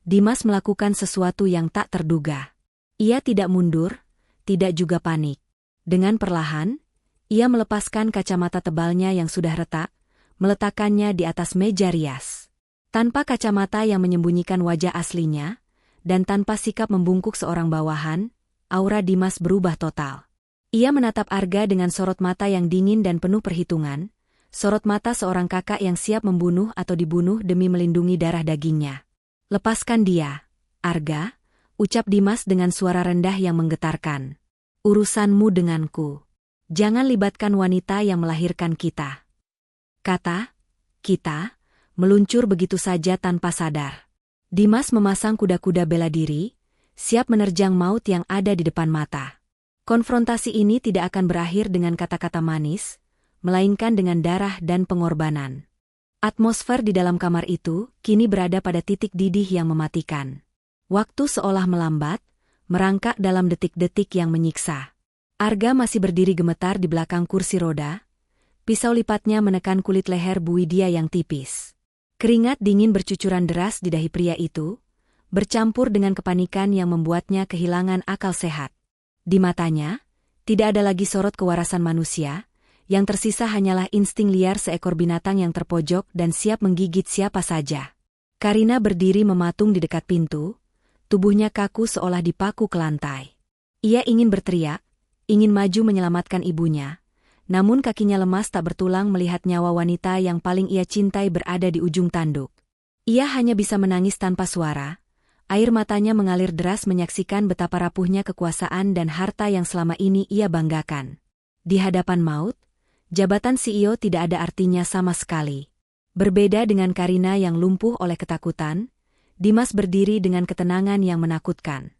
Dimas melakukan sesuatu yang tak terduga. Ia tidak mundur, tidak juga panik. Dengan perlahan, ia melepaskan kacamata tebalnya yang sudah retak, meletakkannya di atas meja rias. Tanpa kacamata yang menyembunyikan wajah aslinya, dan tanpa sikap membungkuk seorang bawahan, aura Dimas berubah total. Ia menatap Arga dengan sorot mata yang dingin dan penuh perhitungan, sorot mata seorang kakak yang siap membunuh atau dibunuh demi melindungi darah dagingnya. Lepaskan dia, Arga, ucap Dimas dengan suara rendah yang menggetarkan. Urusanmu denganku. Jangan libatkan wanita yang melahirkan kita. Kata, kita, meluncur begitu saja tanpa sadar. Dimas memasang kuda-kuda bela diri, siap menerjang maut yang ada di depan mata. Konfrontasi ini tidak akan berakhir dengan kata-kata manis, melainkan dengan darah dan pengorbanan. Atmosfer di dalam kamar itu kini berada pada titik didih yang mematikan. Waktu seolah melambat, merangkak dalam detik-detik yang menyiksa. Arga masih berdiri gemetar di belakang kursi roda, pisau lipatnya menekan kulit leher Bu Widya yang tipis. Keringat dingin bercucuran deras di dahi pria itu, bercampur dengan kepanikan yang membuatnya kehilangan akal sehat. Di matanya, tidak ada lagi sorot kewarasan manusia, yang tersisa hanyalah insting liar seekor binatang yang terpojok dan siap menggigit siapa saja. Karina berdiri mematung di dekat pintu, tubuhnya kaku seolah dipaku ke lantai. Ia ingin berteriak, ingin maju menyelamatkan ibunya, namun kakinya lemas tak bertulang melihat nyawa wanita yang paling ia cintai berada di ujung tanduk. Ia hanya bisa menangis tanpa suara, air matanya mengalir deras menyaksikan betapa rapuhnya kekuasaan dan harta yang selama ini ia banggakan. Di hadapan maut, jabatan CEO tidak ada artinya sama sekali. Berbeda dengan Karina yang lumpuh oleh ketakutan, Dimas berdiri dengan ketenangan yang menakutkan.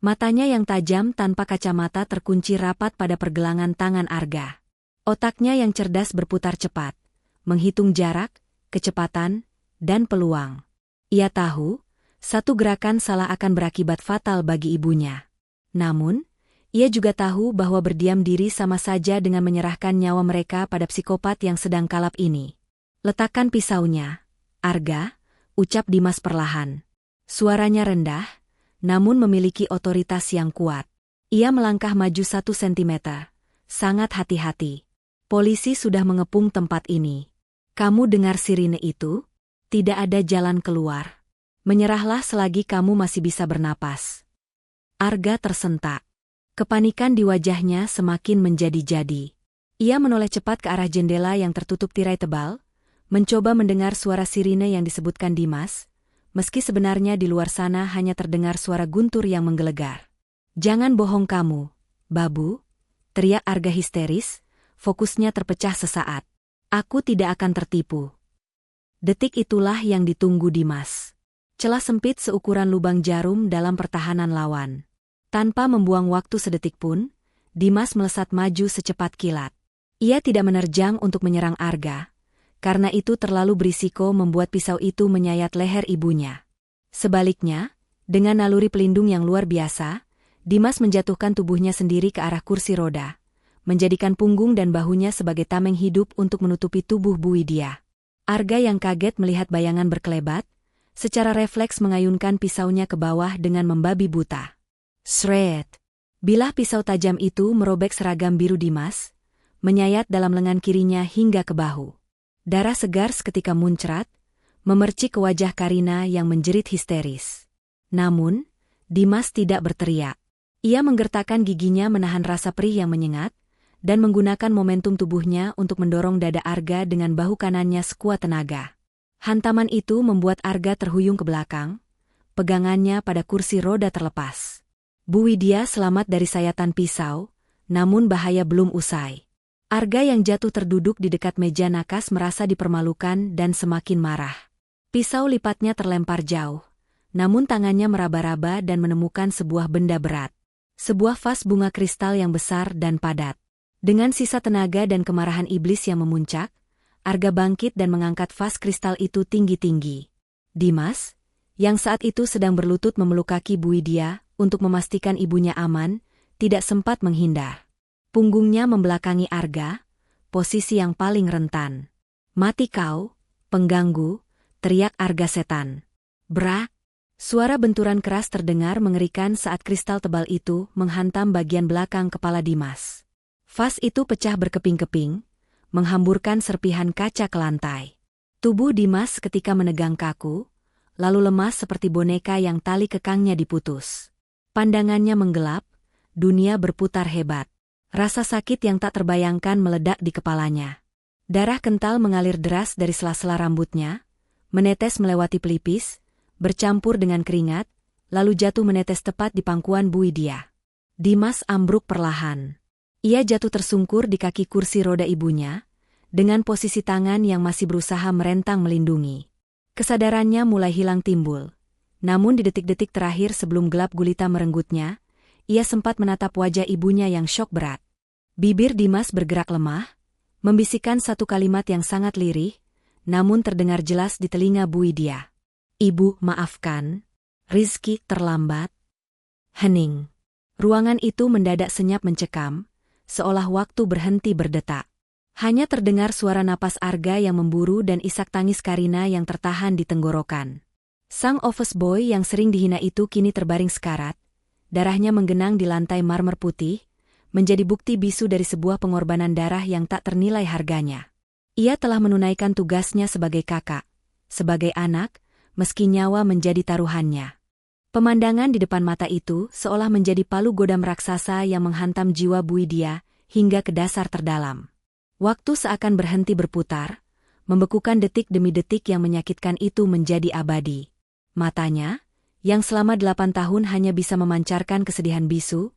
Matanya yang tajam tanpa kacamata terkunci rapat pada pergelangan tangan Arga. Otaknya yang cerdas berputar cepat, menghitung jarak, kecepatan, dan peluang. Ia tahu, satu gerakan salah akan berakibat fatal bagi ibunya. Namun, ia juga tahu bahwa berdiam diri sama saja dengan menyerahkan nyawa mereka pada psikopat yang sedang kalap ini. Letakkan pisaunya, Arga, ucap Dimas perlahan. Suaranya rendah, namun memiliki otoritas yang kuat. Ia melangkah maju 1 sentimeter, sangat hati-hati. Polisi sudah mengepung tempat ini. Kamu dengar sirine itu? Tidak ada jalan keluar. Menyerahlah selagi kamu masih bisa bernapas. Arga tersentak. Kepanikan di wajahnya semakin menjadi-jadi. Ia menoleh cepat ke arah jendela yang tertutup tirai tebal, mencoba mendengar suara sirine yang disebutkan Dimas, meski sebenarnya di luar sana hanya terdengar suara guntur yang menggelegar. Jangan bohong kamu, Babu, teriak Arga histeris, fokusnya terpecah sesaat. Aku tidak akan tertipu. Detik itulah yang ditunggu Dimas. Celah sempit seukuran lubang jarum dalam pertahanan lawan. Tanpa membuang waktu sedetik pun, Dimas melesat maju secepat kilat. Ia tidak menerjang untuk menyerang Arga, karena itu terlalu berisiko membuat pisau itu menyayat leher ibunya. Sebaliknya, dengan naluri pelindung yang luar biasa, Dimas menjatuhkan tubuhnya sendiri ke arah kursi roda, menjadikan punggung dan bahunya sebagai tameng hidup untuk menutupi tubuh Bu Widya. Arga yang kaget melihat bayangan berkelebat, secara refleks mengayunkan pisaunya ke bawah dengan membabi buta. Shred! Bilah pisau tajam itu merobek seragam biru Dimas, menyayat dalam lengan kirinya hingga ke bahu. Darah segar seketika muncrat, memercik ke wajah Karina yang menjerit histeris. Namun, Dimas tidak berteriak. Ia menggertakkan giginya menahan rasa perih yang menyengat, dan menggunakan momentum tubuhnya untuk mendorong dada Arga dengan bahu kanannya sekuat tenaga. Hantaman itu membuat Arga terhuyung ke belakang, pegangannya pada kursi roda terlepas. Bu Widya selamat dari sayatan pisau, namun bahaya belum usai. Arga yang jatuh terduduk di dekat meja nakas merasa dipermalukan dan semakin marah. Pisau lipatnya terlempar jauh, namun tangannya meraba-raba dan menemukan sebuah benda berat. Sebuah vas bunga kristal yang besar dan padat. Dengan sisa tenaga dan kemarahan iblis yang memuncak, Arga bangkit dan mengangkat vas kristal itu tinggi-tinggi. Dimas, yang saat itu sedang berlutut memeluk kaki Bu Widya untuk memastikan ibunya aman, tidak sempat menghindar. Punggungnya membelakangi Arga, posisi yang paling rentan. "Mati kau, pengganggu!" teriak Arga setan. Brak! Suara benturan keras terdengar mengerikan saat kristal tebal itu menghantam bagian belakang kepala Dimas. Vas itu pecah berkeping-keping, menghamburkan serpihan kaca ke lantai. Tubuh Dimas ketika menegang kaku, lalu lemas seperti boneka yang tali kekangnya diputus. Pandangannya menggelap, dunia berputar hebat. Rasa sakit yang tak terbayangkan meledak di kepalanya. Darah kental mengalir deras dari sela-sela rambutnya, menetes melewati pelipis, bercampur dengan keringat, lalu jatuh menetes tepat di pangkuan Bu Widya. Dimas ambruk perlahan. Ia jatuh tersungkur di kaki kursi roda ibunya, dengan posisi tangan yang masih berusaha merentang melindungi. Kesadarannya mulai hilang timbul. Namun di detik-detik terakhir sebelum gelap gulita merenggutnya, ia sempat menatap wajah ibunya yang syok berat. Bibir Dimas bergerak lemah, membisikkan satu kalimat yang sangat lirih, namun terdengar jelas di telinga Bu Widya. "Ibu, maafkan. Rizky terlambat." Hening. Ruangan itu mendadak senyap mencekam, seolah waktu berhenti berdetak. Hanya terdengar suara napas Arga yang memburu dan isak tangis Karina yang tertahan di tenggorokan. Sang office boy yang sering dihina itu kini terbaring sekarat, darahnya menggenang di lantai marmer putih, menjadi bukti bisu dari sebuah pengorbanan darah yang tak ternilai harganya. Ia telah menunaikan tugasnya sebagai kakak, sebagai anak, meski nyawa menjadi taruhannya. Pemandangan di depan mata itu seolah menjadi palu godam raksasa yang menghantam jiwa Bu Widya hingga ke dasar terdalam. Waktu seakan berhenti berputar, membekukan detik demi detik yang menyakitkan itu menjadi abadi. Matanya, yang selama 8 tahun hanya bisa memancarkan kesedihan bisu,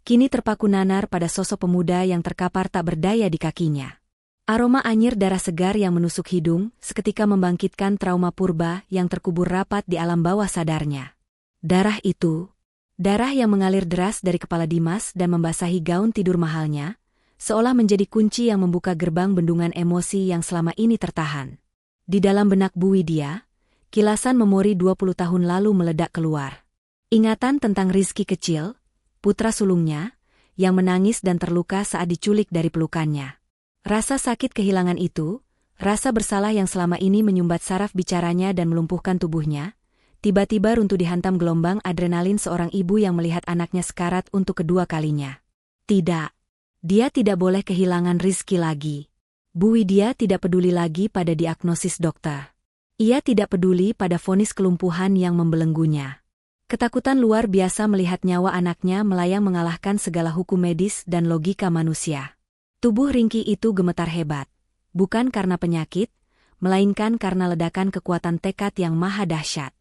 kini terpaku nanar pada sosok pemuda yang terkapar tak berdaya di kakinya. Aroma anyir darah segar yang menusuk hidung seketika membangkitkan trauma purba yang terkubur rapat di alam bawah sadarnya. Darah itu, darah yang mengalir deras dari kepala Dimas dan membasahi gaun tidur mahalnya, seolah menjadi kunci yang membuka gerbang bendungan emosi yang selama ini tertahan. Di dalam benak Bu Widya, kilasan memori 20 tahun lalu meledak keluar. Ingatan tentang Rizky kecil, putra sulungnya, yang menangis dan terluka saat diculik dari pelukannya. Rasa sakit kehilangan itu, rasa bersalah yang selama ini menyumbat saraf bicaranya dan melumpuhkan tubuhnya, tiba-tiba runtuh dihantam gelombang adrenalin seorang ibu yang melihat anaknya sekarat untuk kedua kalinya. Tidak. Dia tidak boleh kehilangan Rizky lagi. Bu Widya tidak peduli lagi pada diagnosis dokter. Ia tidak peduli pada vonis kelumpuhan yang membelenggunya. Ketakutan luar biasa melihat nyawa anaknya melayang mengalahkan segala hukum medis dan logika manusia. Tubuh ringkih itu gemetar hebat, bukan karena penyakit, melainkan karena ledakan kekuatan tekad yang maha dahsyat.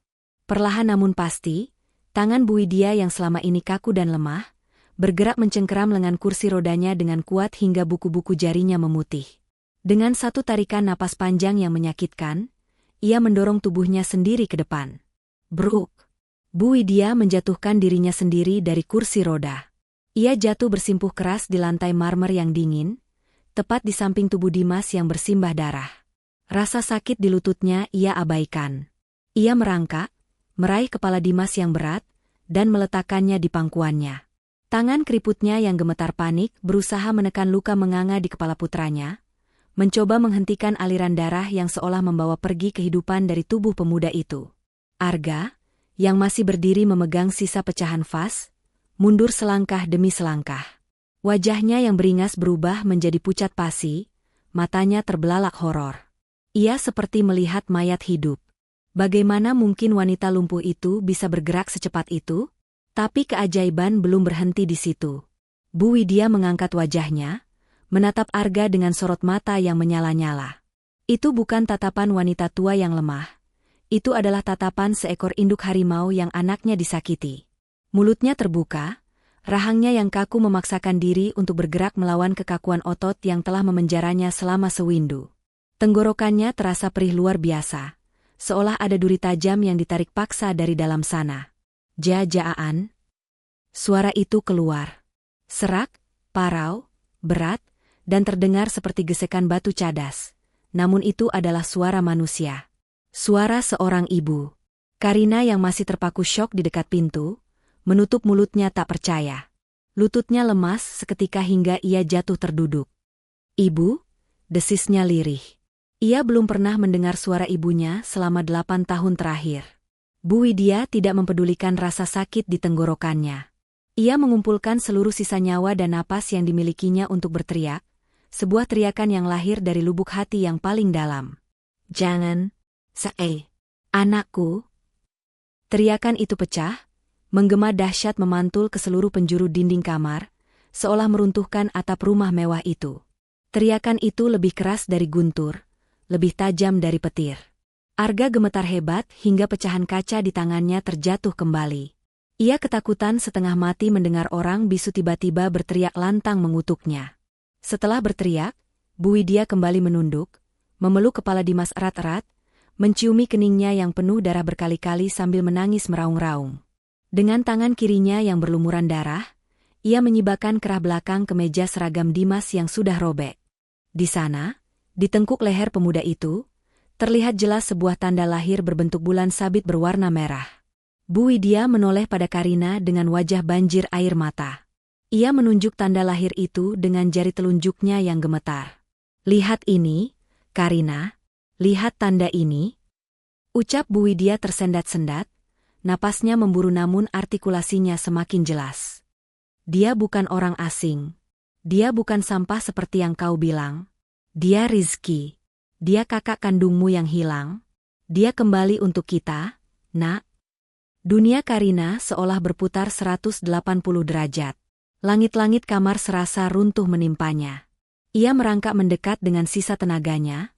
Perlahan namun pasti, tangan Bu Widya yang selama ini kaku dan lemah, bergerak mencengkeram lengan kursi rodanya dengan kuat hingga buku-buku jarinya memutih. Dengan satu tarikan napas panjang yang menyakitkan, ia mendorong tubuhnya sendiri ke depan. Bruk! Bu Widya menjatuhkan dirinya sendiri dari kursi roda. Ia jatuh bersimpuh keras di lantai marmer yang dingin, tepat di samping tubuh Dimas yang bersimbah darah. Rasa sakit di lututnya ia abaikan. Ia merangkak, meraih kepala Dimas yang berat, dan meletakkannya di pangkuannya. Tangan keriputnya yang gemetar panik berusaha menekan luka menganga di kepala putranya, mencoba menghentikan aliran darah yang seolah membawa pergi kehidupan dari tubuh pemuda itu. Arga, yang masih berdiri memegang sisa pecahan vas, mundur selangkah demi selangkah. Wajahnya yang beringas berubah menjadi pucat pasi, matanya terbelalak horor. Ia seperti melihat mayat hidup. Bagaimana mungkin wanita lumpuh itu bisa bergerak secepat itu? Tapi keajaiban belum berhenti di situ. Bu Widya mengangkat wajahnya, menatap Arga dengan sorot mata yang menyala-nyala. Itu bukan tatapan wanita tua yang lemah. Itu adalah tatapan seekor induk harimau yang anaknya disakiti. Mulutnya terbuka, rahangnya yang kaku memaksakan diri untuk bergerak melawan kekakuan otot yang telah memenjaranya selama sewindu. Tenggorokannya terasa perih luar biasa, seolah ada duri tajam yang ditarik paksa dari dalam sana. Ja-jaan. Suara itu keluar. Serak, parau, berat, dan terdengar seperti gesekan batu cadas. Namun itu adalah suara manusia. Suara seorang ibu. Karina yang masih terpaku syok di dekat pintu, menutup mulutnya tak percaya. Lututnya lemas seketika hingga ia jatuh terduduk. "Ibu?" desisnya lirih. Ia belum pernah mendengar suara ibunya selama 8 tahun terakhir. Bu Widya tidak mempedulikan rasa sakit di tenggorokannya. Ia mengumpulkan seluruh sisa nyawa dan napas yang dimilikinya untuk berteriak, sebuah teriakan yang lahir dari lubuk hati yang paling dalam. "Jangan, anakku." Teriakan itu pecah, menggema dahsyat memantul ke seluruh penjuru dinding kamar, seolah meruntuhkan atap rumah mewah itu. Teriakan itu lebih keras dari guntur, lebih tajam dari petir. Arga gemetar hebat hingga pecahan kaca di tangannya terjatuh kembali. Ia ketakutan setengah mati mendengar orang bisu tiba-tiba berteriak lantang mengutuknya. Setelah berteriak, Bu Widya kembali menunduk, memeluk kepala Dimas erat-erat, menciumi keningnya yang penuh darah berkali-kali sambil menangis meraung-raung. Dengan tangan kirinya yang berlumuran darah, ia menyibakkan kerah belakang kemeja seragam Dimas yang sudah robek. Di sana, di tengkuk leher pemuda itu, terlihat jelas sebuah tanda lahir berbentuk bulan sabit berwarna merah. Bu Widya menoleh pada Karina dengan wajah banjir air mata. Ia menunjuk tanda lahir itu dengan jari telunjuknya yang gemetar. "Lihat ini, Karina. Lihat tanda ini." Ucap Bu Widya tersendat-sendat, napasnya memburu namun artikulasinya semakin jelas. "Dia bukan orang asing. Dia bukan sampah seperti yang kau bilang. Dia Rizky. Dia kakak kandungmu yang hilang. Dia kembali untuk kita, nak." Dunia Karina seolah berputar 180 derajat. Langit-langit kamar serasa runtuh menimpanya. Ia merangkak mendekat dengan sisa tenaganya,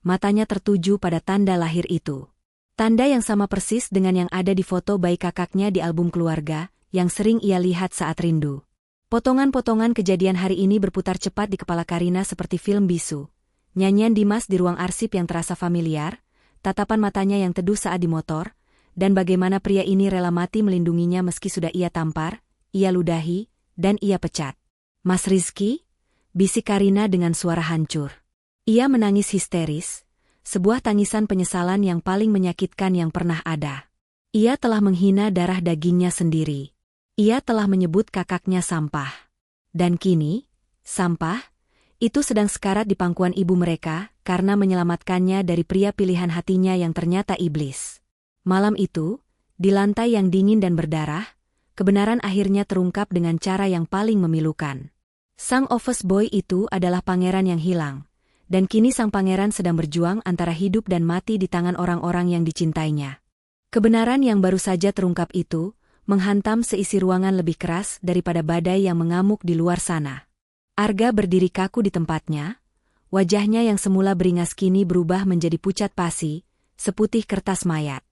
matanya tertuju pada tanda lahir itu. Tanda yang sama persis dengan yang ada di foto bayi kakaknya di album keluarga, yang sering ia lihat saat rindu. Potongan-potongan kejadian hari ini berputar cepat di kepala Karina seperti film bisu. Nyanyian Dimas di ruang arsip yang terasa familiar, tatapan matanya yang teduh saat di motor, dan bagaimana pria ini rela mati melindunginya meski sudah ia tampar, ia ludahi, dan ia pecat. "Mas Rizky?" bisik Karina dengan suara hancur. Ia menangis histeris, sebuah tangisan penyesalan yang paling menyakitkan yang pernah ada. Ia telah menghina darah dagingnya sendiri. Ia telah menyebut kakaknya sampah. Dan kini, sampah itu sedang sekarat di pangkuan ibu mereka karena menyelamatkannya dari pria pilihan hatinya yang ternyata iblis. Malam itu, di lantai yang dingin dan berdarah, kebenaran akhirnya terungkap dengan cara yang paling memilukan. Sang office boy itu adalah pangeran yang hilang, dan kini sang pangeran sedang berjuang antara hidup dan mati di tangan orang-orang yang dicintainya. Kebenaran yang baru saja terungkap itu menghantam seisi ruangan lebih keras daripada badai yang mengamuk di luar sana. Arga berdiri kaku di tempatnya, wajahnya yang semula beringas kini berubah menjadi pucat pasi, seputih kertas mayat.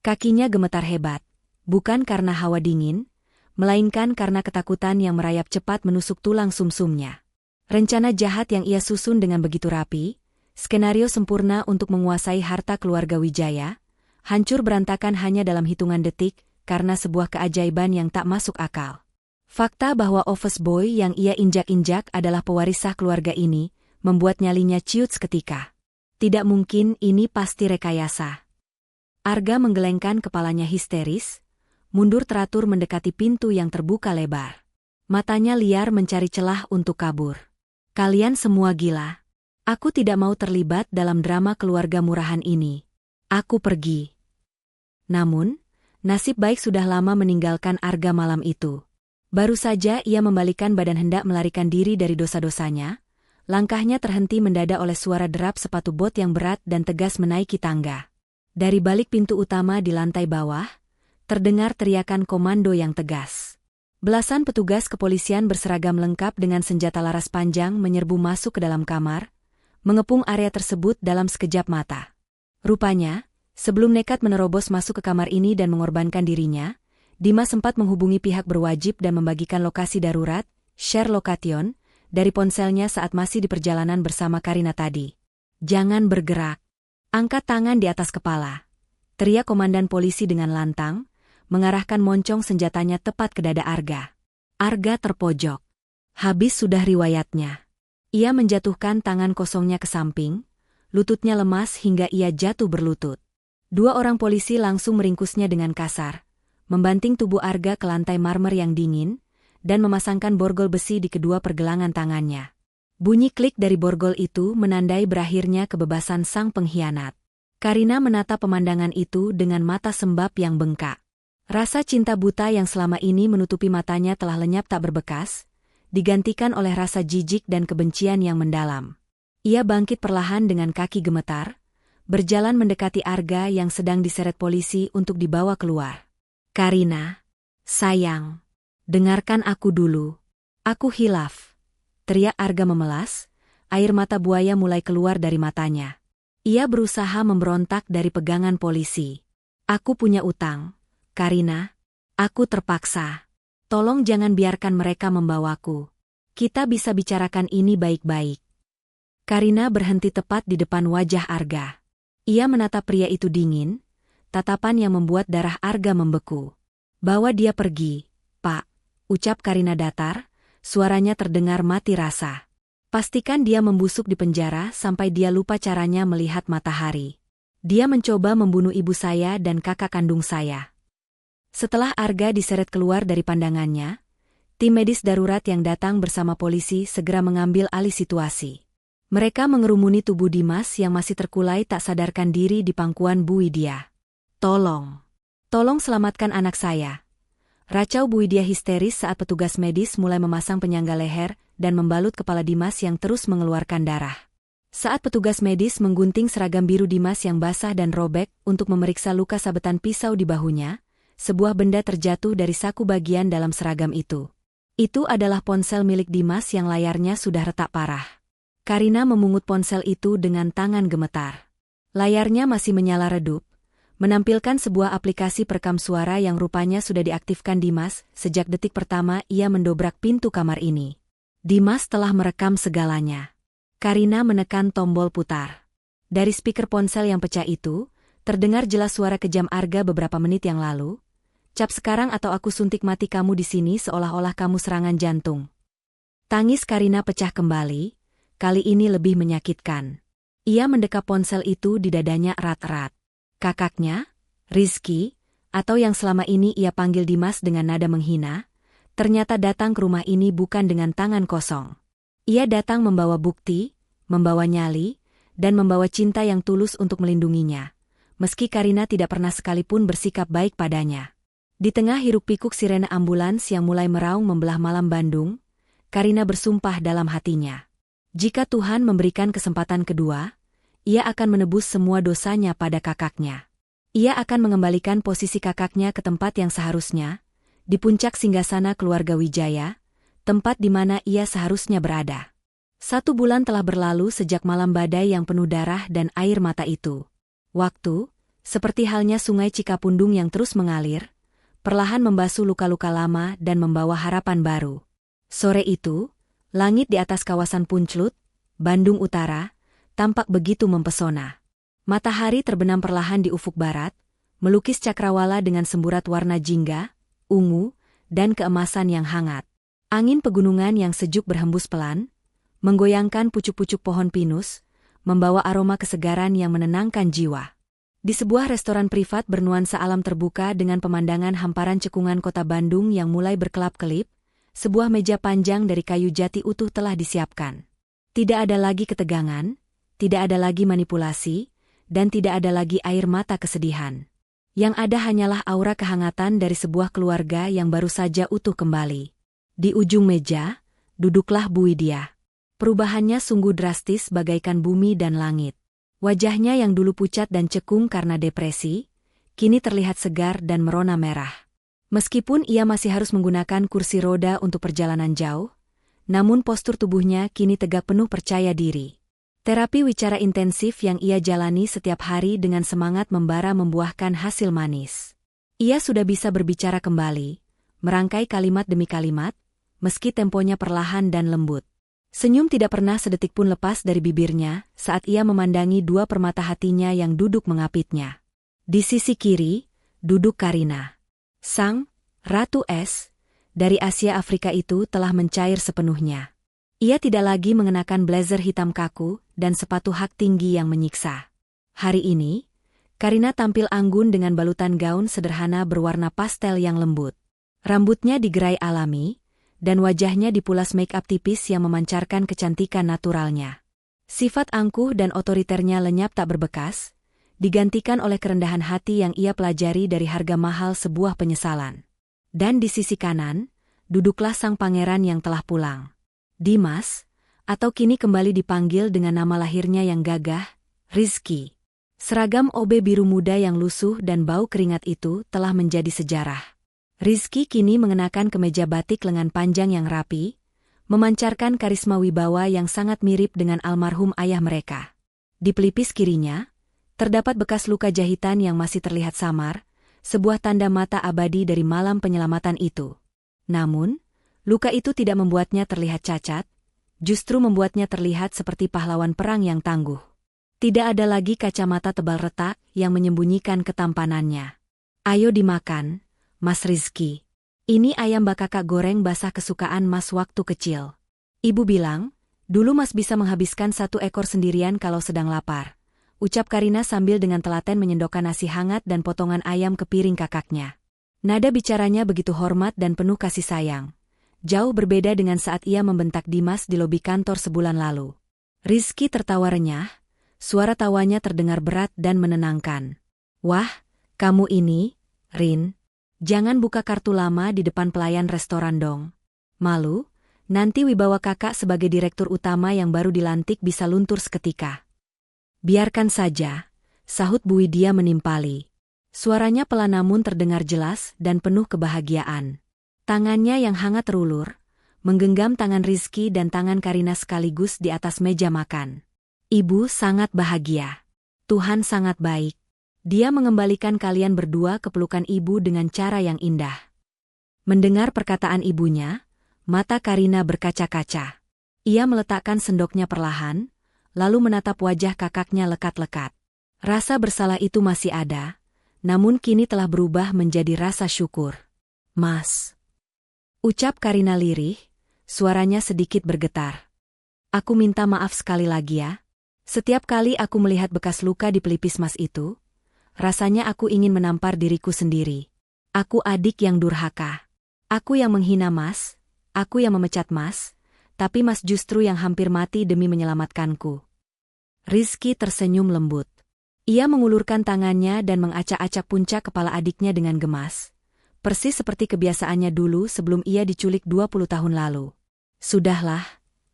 Kakinya gemetar hebat, bukan karena hawa dingin, melainkan karena ketakutan yang merayap cepat menusuk tulang sumsumnya. Rencana jahat yang ia susun dengan begitu rapi, skenario sempurna untuk menguasai harta keluarga Wijaya, hancur berantakan hanya dalam hitungan detik karena sebuah keajaiban yang tak masuk akal. Fakta bahwa office boy yang ia injak-injak adalah pewaris sah keluarga ini, membuat nyalinya ciut seketika. Tidak mungkin, ini pasti rekayasa. Arga menggelengkan kepalanya histeris, mundur teratur mendekati pintu yang terbuka lebar. Matanya liar mencari celah untuk kabur. Kalian semua gila. Aku tidak mau terlibat dalam drama keluarga murahan ini. Aku pergi. Namun, nasib baik sudah lama meninggalkan Arga malam itu. Baru saja ia membalikan badan hendak melarikan diri dari dosa-dosanya, langkahnya terhenti mendadak oleh suara derap sepatu bot yang berat dan tegas menaiki tangga. Dari balik pintu utama di lantai bawah, terdengar teriakan komando yang tegas. Belasan petugas kepolisian berseragam lengkap dengan senjata laras panjang menyerbu masuk ke dalam kamar, mengepung area tersebut dalam sekejap mata. Rupanya, sebelum nekat menerobos masuk ke kamar ini dan mengorbankan dirinya, Dimas sempat menghubungi pihak berwajib dan membagikan lokasi darurat, share location, dari ponselnya saat masih di perjalanan bersama Karina tadi. Jangan bergerak. Angkat tangan di atas kepala. Teriak komandan polisi dengan lantang, mengarahkan moncong senjatanya tepat ke dada Arga. Arga terpojok. Habis sudah riwayatnya. Ia menjatuhkan tangan kosongnya ke samping, lututnya lemas hingga ia jatuh berlutut. Dua orang polisi langsung meringkusnya dengan kasar, membanting tubuh Arga ke lantai marmer yang dingin, dan memasangkan borgol besi di kedua pergelangan tangannya. Bunyi klik dari borgol itu menandai berakhirnya kebebasan sang pengkhianat. Karina menatap pemandangan itu dengan mata sembab yang bengkak. Rasa cinta buta yang selama ini menutupi matanya telah lenyap tak berbekas, digantikan oleh rasa jijik dan kebencian yang mendalam. Ia bangkit perlahan dengan kaki gemetar, berjalan mendekati Arga yang sedang diseret polisi untuk dibawa keluar. Karina, sayang, dengarkan aku dulu. Aku hilaf. Teriak Arga memelas, air mata buaya mulai keluar dari matanya. Ia berusaha memberontak dari pegangan polisi. Aku punya utang, Karina. Aku terpaksa. Tolong jangan biarkan mereka membawaku. Kita bisa bicarakan ini baik-baik. Karina berhenti tepat di depan wajah Arga. Ia menatap pria itu dingin, tatapan yang membuat darah Arga membeku. Bawa dia pergi, Pak, ucap Karina datar, suaranya terdengar mati rasa. Pastikan dia membusuk di penjara sampai dia lupa caranya melihat matahari. Dia mencoba membunuh ibu saya dan kakak kandung saya. Setelah Arga diseret keluar dari pandangannya, tim medis darurat yang datang bersama polisi segera mengambil alih situasi. Mereka mengerumuni tubuh Dimas yang masih terkulai tak sadarkan diri di pangkuan Bu Widya. Tolong selamatkan anak saya. Racau Bu Widya histeris saat petugas medis mulai memasang penyangga leher dan membalut kepala Dimas yang terus mengeluarkan darah. Saat petugas medis menggunting seragam biru Dimas yang basah dan robek untuk memeriksa luka sabetan pisau di bahunya, sebuah benda terjatuh dari saku bagian dalam seragam itu. Itu adalah ponsel milik Dimas yang layarnya sudah retak parah. Karina memungut ponsel itu dengan tangan gemetar. Layarnya masih menyala redup, menampilkan sebuah aplikasi perekam suara yang rupanya sudah diaktifkan Dimas sejak detik pertama ia mendobrak pintu kamar ini. Dimas telah merekam segalanya. Karina menekan tombol putar. Dari speaker ponsel yang pecah itu, terdengar jelas suara kejam Arga beberapa menit yang lalu. Cap sekarang atau aku suntik mati kamu di sini seolah-olah kamu serangan jantung. Tangis Karina pecah kembali, kali ini lebih menyakitkan. Ia mendekap ponsel itu di dadanya erat-erat. Kakaknya, Rizky, atau yang selama ini ia panggil Dimas dengan nada menghina, ternyata datang ke rumah ini bukan dengan tangan kosong. Ia datang membawa bukti, membawa nyali, dan membawa cinta yang tulus untuk melindunginya, meski Karina tidak pernah sekalipun bersikap baik padanya. Di tengah hiruk-pikuk sirene ambulans yang mulai meraung membelah malam Bandung, Karina bersumpah dalam hatinya. Jika Tuhan memberikan kesempatan kedua, ia akan menebus semua dosanya pada kakaknya. Ia akan mengembalikan posisi kakaknya ke tempat yang seharusnya, di puncak singgasana keluarga Wijaya, tempat di mana ia seharusnya berada. 1 bulan telah berlalu sejak malam badai yang penuh darah dan air mata itu. Waktu, seperti halnya sungai Cikapundung yang terus mengalir, perlahan membasuh luka-luka lama dan membawa harapan baru. Sore itu, langit di atas kawasan Punclut, Bandung Utara, tampak begitu mempesona. Matahari terbenam perlahan di ufuk barat, melukis cakrawala dengan semburat warna jingga, ungu, dan keemasan yang hangat. Angin pegunungan yang sejuk berhembus pelan, menggoyangkan pucuk-pucuk pohon pinus, membawa aroma kesegaran yang menenangkan jiwa. Di sebuah restoran privat bernuansa alam terbuka dengan pemandangan hamparan cekungan kota Bandung yang mulai berkelap-kelip, sebuah meja panjang dari kayu jati utuh telah disiapkan. Tidak ada lagi ketegangan, tidak ada lagi manipulasi, dan tidak ada lagi air mata kesedihan. Yang ada hanyalah aura kehangatan dari sebuah keluarga yang baru saja utuh kembali. Di ujung meja, duduklah Bu Widya. Perubahannya sungguh drastis bagaikan bumi dan langit. Wajahnya yang dulu pucat dan cekung karena depresi, kini terlihat segar dan merona merah. Meskipun ia masih harus menggunakan kursi roda untuk perjalanan jauh, namun postur tubuhnya kini tegak penuh percaya diri. Terapi wicara intensif yang ia jalani setiap hari dengan semangat membara membuahkan hasil manis. Ia sudah bisa berbicara kembali, merangkai kalimat demi kalimat, meski temponya perlahan dan lembut. Senyum tidak pernah sedetik pun lepas dari bibirnya saat ia memandangi dua permata hatinya yang duduk mengapitnya. Di sisi kiri, duduk Karina. Sang Ratu Es dari Asia Afrika itu telah mencair sepenuhnya. Ia tidak lagi mengenakan blazer hitam kaku dan sepatu hak tinggi yang menyiksa. Hari ini, Karina tampil anggun dengan balutan gaun sederhana berwarna pastel yang lembut. Rambutnya digerai alami, dan wajahnya dipulas make-up tipis yang memancarkan kecantikan naturalnya. Sifat angkuh dan otoriternya lenyap tak berbekas, digantikan oleh kerendahan hati yang ia pelajari dari harga mahal sebuah penyesalan. Dan di sisi kanan, duduklah sang pangeran yang telah pulang. Dimas, atau kini kembali dipanggil dengan nama lahirnya yang gagah, Rizky. Seragam OB biru muda yang lusuh dan bau keringat itu telah menjadi sejarah. Rizky kini mengenakan kemeja batik lengan panjang yang rapi, memancarkan karisma wibawa yang sangat mirip dengan almarhum ayah mereka. Di pelipis kirinya, terdapat bekas luka jahitan yang masih terlihat samar, sebuah tanda mata abadi dari malam penyelamatan itu. Namun, luka itu tidak membuatnya terlihat cacat, justru membuatnya terlihat seperti pahlawan perang yang tangguh. Tidak ada lagi kacamata tebal retak yang menyembunyikan ketampanannya. Ayo dimakan, Mas Rizky. Ini ayam bak kakak goreng basah kesukaan Mas waktu kecil. Ibu bilang, dulu Mas bisa menghabiskan 1 ekor sendirian kalau sedang lapar. Ucap Karina sambil dengan telaten menyendokkan nasi hangat dan potongan ayam ke piring kakaknya. Nada bicaranya begitu hormat dan penuh kasih sayang. Jauh berbeda dengan saat ia membentak Dimas di lobi kantor sebulan lalu. Rizky tertawa renyah, suara tawanya terdengar berat dan menenangkan. Wah, kamu ini, Rin. Jangan buka kartu lama di depan pelayan restoran dong. Malu, nanti wibawa kakak sebagai direktur utama yang baru dilantik bisa luntur seketika. Biarkan saja, sahut Bu Widya menimpali. Suaranya pelan namun terdengar jelas dan penuh kebahagiaan. Tangannya yang hangat terulur, menggenggam tangan Rizky dan tangan Karina sekaligus di atas meja makan. Ibu sangat bahagia. Tuhan sangat baik. Dia mengembalikan kalian berdua ke pelukan ibu dengan cara yang indah. Mendengar perkataan ibunya, mata Karina berkaca-kaca. Ia meletakkan sendoknya perlahan, lalu menatap wajah kakaknya lekat-lekat. Rasa bersalah itu masih ada, namun kini telah berubah menjadi rasa syukur. Mas, ucap Karina lirih, suaranya sedikit bergetar. Aku minta maaf sekali lagi ya. Setiap kali aku melihat bekas luka di pelipis Mas itu, rasanya aku ingin menampar diriku sendiri. Aku adik yang durhaka. Aku yang menghina Mas, aku yang memecat Mas, tapi Mas justru yang hampir mati demi menyelamatkanku. Rizky tersenyum lembut. Ia mengulurkan tangannya dan mengacak-acak puncak kepala adiknya dengan gemas. Persis seperti kebiasaannya dulu sebelum ia diculik 20 tahun lalu. Sudahlah,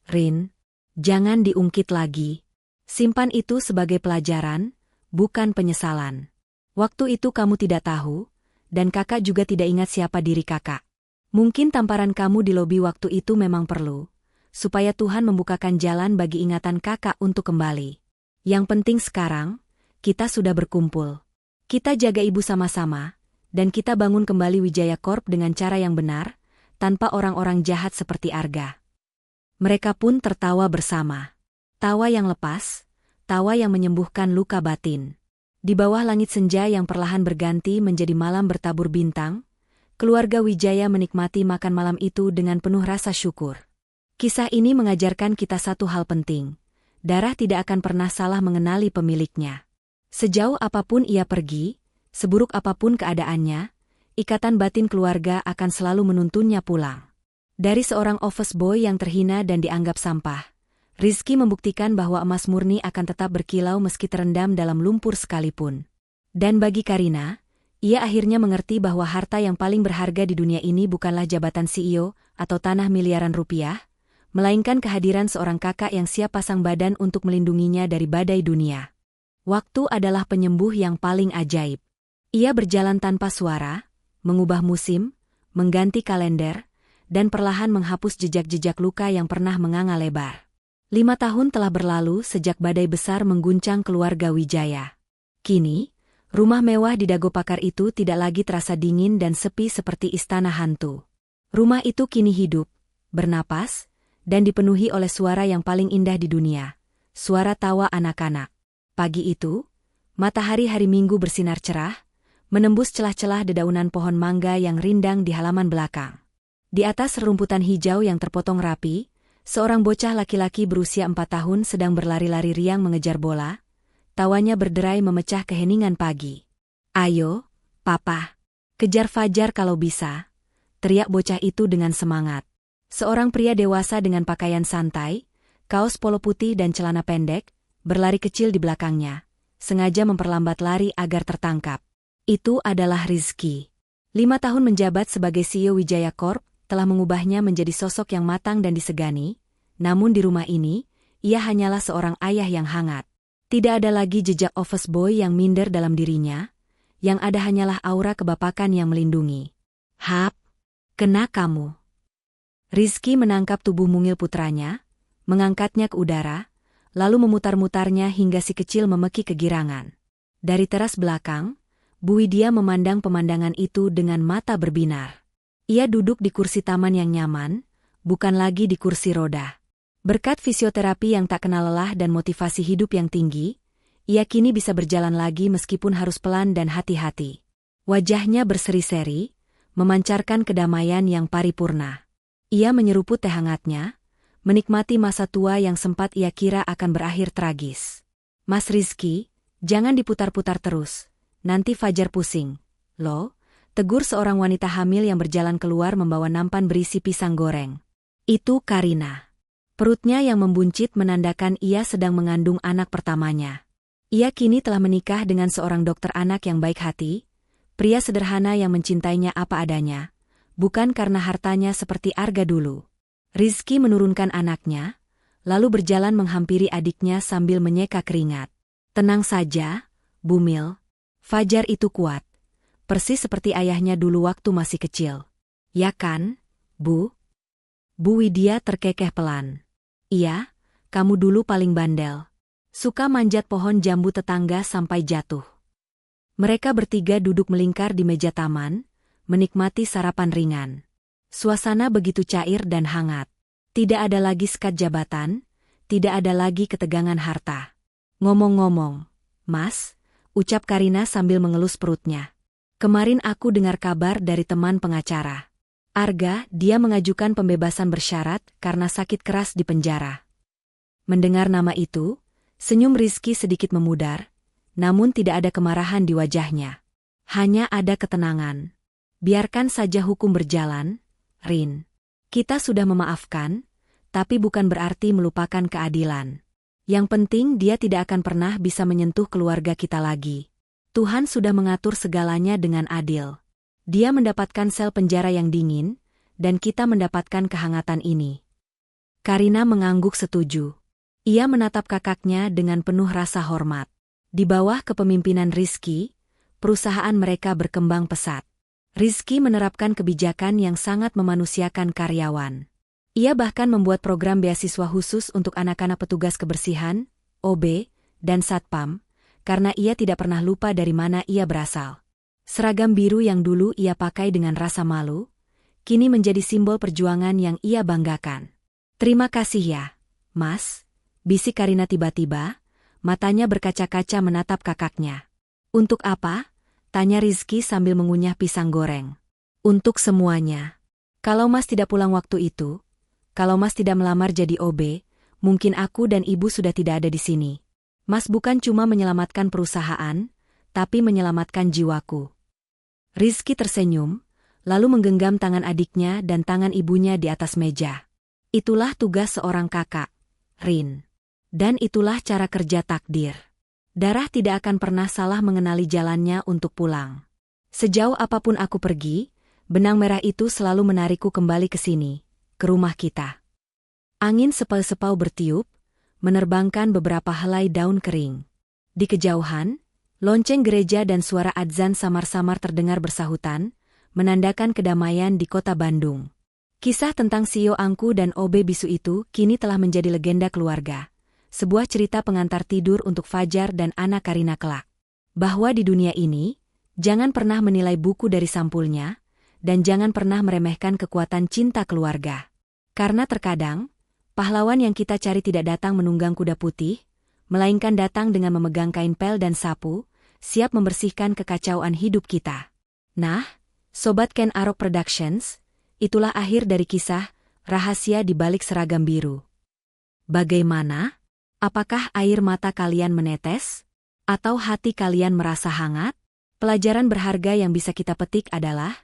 Rin. Jangan diungkit lagi. Simpan itu sebagai pelajaran, bukan penyesalan. Waktu itu kamu tidak tahu, dan kakak juga tidak ingat siapa diri kakak. Mungkin tamparan kamu di lobi waktu itu memang perlu, supaya Tuhan membukakan jalan bagi ingatan kakak untuk kembali. Yang penting sekarang, kita sudah berkumpul. Kita jaga ibu sama-sama, dan kita bangun kembali Wijaya Corp dengan cara yang benar, tanpa orang-orang jahat seperti Arga. Mereka pun tertawa bersama. Tawa yang lepas, tawa yang menyembuhkan luka batin. Di bawah langit senja yang perlahan berganti menjadi malam bertabur bintang, keluarga Wijaya menikmati makan malam itu dengan penuh rasa syukur. Kisah ini mengajarkan kita satu hal penting. Darah tidak akan pernah salah mengenali pemiliknya. Sejauh apapun ia pergi, seburuk apapun keadaannya, ikatan batin keluarga akan selalu menuntunnya pulang. Dari seorang office boy yang terhina dan dianggap sampah, Rizky membuktikan bahwa emas murni akan tetap berkilau meski terendam dalam lumpur sekalipun. Dan bagi Karina, ia akhirnya mengerti bahwa harta yang paling berharga di dunia ini bukanlah jabatan CEO atau tanah miliaran rupiah, melainkan kehadiran seorang kakak yang siap pasang badan untuk melindunginya dari badai dunia. Waktu adalah penyembuh yang paling ajaib. Ia berjalan tanpa suara, mengubah musim, mengganti kalender, dan perlahan menghapus jejak-jejak luka yang pernah menganga lebar. 5 tahun telah berlalu sejak badai besar mengguncang keluarga Wijaya. Kini, rumah mewah di Dago Pakar itu tidak lagi terasa dingin dan sepi seperti istana hantu. Rumah itu kini hidup, bernapas, dan dipenuhi oleh suara yang paling indah di dunia, suara tawa anak-anak. Pagi itu, matahari hari Minggu bersinar cerah, menembus celah-celah dedaunan pohon mangga yang rindang di halaman belakang. Di atas rerumputan hijau yang terpotong rapi, seorang bocah laki-laki berusia 4 tahun sedang berlari-lari riang mengejar bola. Tawanya berderai memecah keheningan pagi. "Ayo, Papa, kejar Fajar kalau bisa," teriak bocah itu dengan semangat. Seorang pria dewasa dengan pakaian santai, kaos polo putih dan celana pendek, berlari kecil di belakangnya, sengaja memperlambat lari agar tertangkap. Itu adalah Rizky. 5 tahun menjabat sebagai CEO Wijaya Corp telah mengubahnya menjadi sosok yang matang dan disegani, namun di rumah ini, ia hanyalah seorang ayah yang hangat. Tidak ada lagi jejak office boy yang minder dalam dirinya, yang ada hanyalah aura kebapakan yang melindungi. "Hap, kena kamu." Rizky menangkap tubuh mungil putranya, mengangkatnya ke udara, lalu memutar-mutarnya hingga si kecil memeki kegirangan. Dari teras belakang, Bu Widya memandang pemandangan itu dengan mata berbinar. Ia duduk di kursi taman yang nyaman, bukan lagi di kursi roda. Berkat fisioterapi yang tak kenal lelah dan motivasi hidup yang tinggi, ia kini bisa berjalan lagi meskipun harus pelan dan hati-hati. Wajahnya berseri-seri, memancarkan kedamaian yang paripurna. Ia menyeruput teh hangatnya, menikmati masa tua yang sempat ia kira akan berakhir tragis. "Mas Rizky, jangan diputar-putar terus, nanti Fajar pusing, loh," tegur seorang wanita hamil yang berjalan keluar membawa nampan berisi pisang goreng. Itu Karina. Perutnya yang membuncit menandakan ia sedang mengandung anak pertamanya. Ia kini telah menikah dengan seorang dokter anak yang baik hati, pria sederhana yang mencintainya apa adanya, bukan karena hartanya seperti Arga dulu. Rizky menurunkan anaknya, lalu berjalan menghampiri adiknya sambil menyeka keringat. "Tenang saja, Bumil. Fajar itu kuat. Persis seperti ayahnya dulu waktu masih kecil. Ya kan, Bu?" Bu Widya terkekeh pelan. "Iya, kamu dulu paling bandel. Suka manjat pohon jambu tetangga sampai jatuh." Mereka bertiga duduk melingkar di meja taman, menikmati sarapan ringan. Suasana begitu cair dan hangat. Tidak ada lagi sekat jabatan, tidak ada lagi ketegangan harta. "Ngomong-ngomong, Mas," ucap Karina sambil mengelus perutnya. "Kemarin aku dengar kabar dari teman pengacara. Arga, dia mengajukan pembebasan bersyarat karena sakit keras di penjara." Mendengar nama itu, senyum Rizky sedikit memudar, namun tidak ada kemarahan di wajahnya. Hanya ada ketenangan. "Biarkan saja hukum berjalan, Rin. Kita sudah memaafkan, tapi bukan berarti melupakan keadilan. Yang penting dia tidak akan pernah bisa menyentuh keluarga kita lagi. Tuhan sudah mengatur segalanya dengan adil. Dia mendapatkan sel penjara yang dingin, dan kita mendapatkan kehangatan ini." Karina mengangguk setuju. Ia menatap kakaknya dengan penuh rasa hormat. Di bawah kepemimpinan Rizky, perusahaan mereka berkembang pesat. Rizky menerapkan kebijakan yang sangat memanusiakan karyawan. Ia bahkan membuat program beasiswa khusus untuk anak-anak petugas kebersihan, OB, dan Satpam, karena ia tidak pernah lupa dari mana ia berasal. Seragam biru yang dulu ia pakai dengan rasa malu, kini menjadi simbol perjuangan yang ia banggakan. "Terima kasih ya, Mas," bisik Karina tiba-tiba, matanya berkaca-kaca menatap kakaknya. "Untuk apa?" tanya Rizky sambil mengunyah pisang goreng. "Untuk semuanya. Kalau Mas tidak pulang waktu itu, kalau Mas tidak melamar jadi OB, mungkin aku dan Ibu sudah tidak ada di sini." Mas bukan cuma menyelamatkan perusahaan, tapi menyelamatkan jiwaku. Rizky tersenyum, lalu menggenggam tangan adiknya dan tangan ibunya di atas meja. Itulah tugas seorang kakak, Rin. Dan itulah cara kerja takdir. Darah tidak akan pernah salah mengenali jalannya untuk pulang. Sejauh apapun aku pergi, benang merah itu selalu menarikku kembali ke sini, ke rumah kita. Angin sepau-sepau bertiup, menerbangkan beberapa helai daun kering. Di kejauhan, lonceng gereja dan suara adzan samar-samar terdengar bersahutan, menandakan kedamaian di kota Bandung. Kisah tentang Sio Angku dan Obe Bisu itu kini telah menjadi legenda keluarga. Sebuah cerita pengantar tidur untuk Fajar dan anak Karina kelak. Bahwa di dunia ini, jangan pernah menilai buku dari sampulnya, dan jangan pernah meremehkan kekuatan cinta keluarga. Karena terkadang, pahlawan yang kita cari tidak datang menunggang kuda putih, melainkan datang dengan memegang kain pel dan sapu, siap membersihkan kekacauan hidup kita. Nah, Sobat Ken Arok Productions, itulah akhir dari kisah rahasia di balik seragam biru. Bagaimana? Apakah air mata kalian menetes? Atau hati kalian merasa hangat? Pelajaran berharga yang bisa kita petik adalah,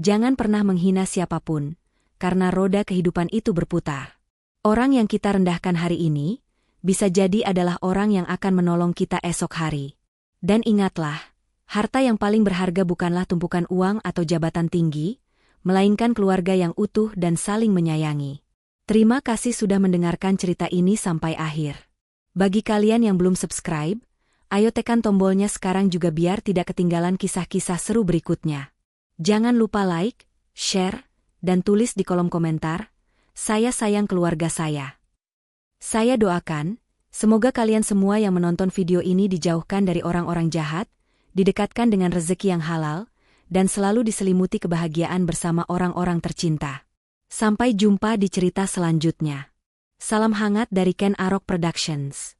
jangan pernah menghina siapapun, karena roda kehidupan itu berputar. Orang yang kita rendahkan hari ini, bisa jadi adalah orang yang akan menolong kita esok hari. Dan ingatlah, harta yang paling berharga bukanlah tumpukan uang atau jabatan tinggi, melainkan keluarga yang utuh dan saling menyayangi. Terima kasih sudah mendengarkan cerita ini sampai akhir. Bagi kalian yang belum subscribe, ayo tekan tombolnya sekarang juga biar tidak ketinggalan kisah-kisah seru berikutnya. Jangan lupa like, share, dan tulis di kolom komentar, saya sayang keluarga saya. Saya doakan, semoga kalian semua yang menonton video ini dijauhkan dari orang-orang jahat, didekatkan dengan rezeki yang halal, dan selalu diselimuti kebahagiaan bersama orang-orang tercinta. Sampai jumpa di cerita selanjutnya. Salam hangat dari Ken Arok Productions.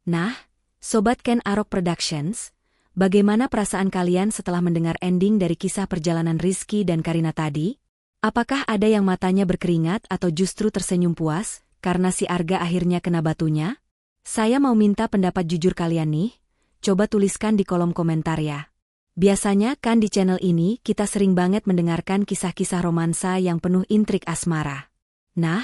Nah, Sobat Ken Arok Productions, bagaimana perasaan kalian setelah mendengar ending dari kisah perjalanan Rizky dan Karina tadi? Apakah ada yang matanya berkeringat atau justru tersenyum puas, karena si Arga akhirnya kena batunya? Saya mau minta pendapat jujur kalian nih, coba tuliskan di kolom komentar ya. Biasanya kan di channel ini kita sering banget mendengarkan kisah-kisah romansa yang penuh intrik asmara. Nah,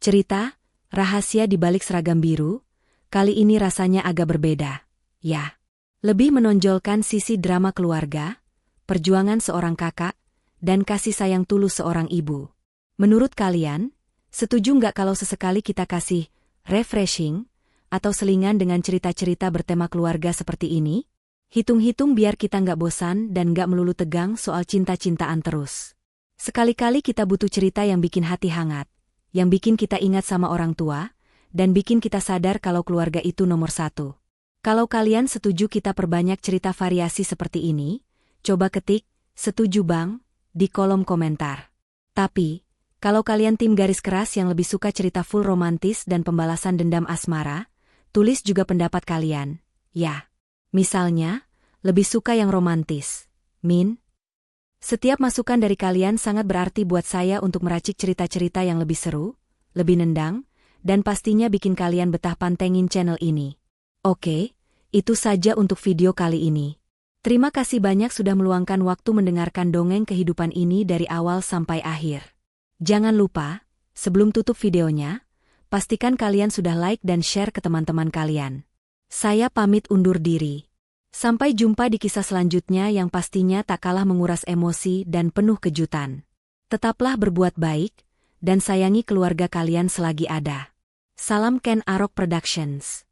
cerita, rahasia di balik seragam biru, kali ini rasanya agak berbeda. Ya, lebih menonjolkan sisi drama keluarga, perjuangan seorang kakak, dan kasih sayang tulus seorang ibu. Menurut kalian, setuju nggak kalau sesekali kita kasih refreshing atau selingan dengan cerita-cerita bertema keluarga seperti ini? Hitung-hitung biar kita nggak bosan dan nggak melulu tegang soal cinta-cintaan terus. Sekali-kali kita butuh cerita yang bikin hati hangat, yang bikin kita ingat sama orang tua, dan bikin kita sadar kalau keluarga itu nomor satu. Kalau kalian setuju kita perbanyak cerita variasi seperti ini, coba ketik, setuju bang, di kolom komentar. Tapi, kalau kalian tim garis keras yang lebih suka cerita full romantis dan pembalasan dendam asmara, tulis juga pendapat kalian, ya. Misalnya, lebih suka yang romantis. Setiap masukan dari kalian sangat berarti buat saya untuk meracik cerita-cerita yang lebih seru, lebih nendang, dan pastinya bikin kalian betah pantengin channel ini. Oke, itu saja untuk video kali ini. Terima kasih banyak sudah meluangkan waktu mendengarkan dongeng kehidupan ini dari awal sampai akhir. Jangan lupa, sebelum tutup videonya, pastikan kalian sudah like dan share ke teman-teman kalian. Saya pamit undur diri. Sampai jumpa di kisah selanjutnya yang pastinya tak kalah menguras emosi dan penuh kejutan. Tetaplah berbuat baik, dan sayangi keluarga kalian selagi ada. Salam Ken Arok Productions.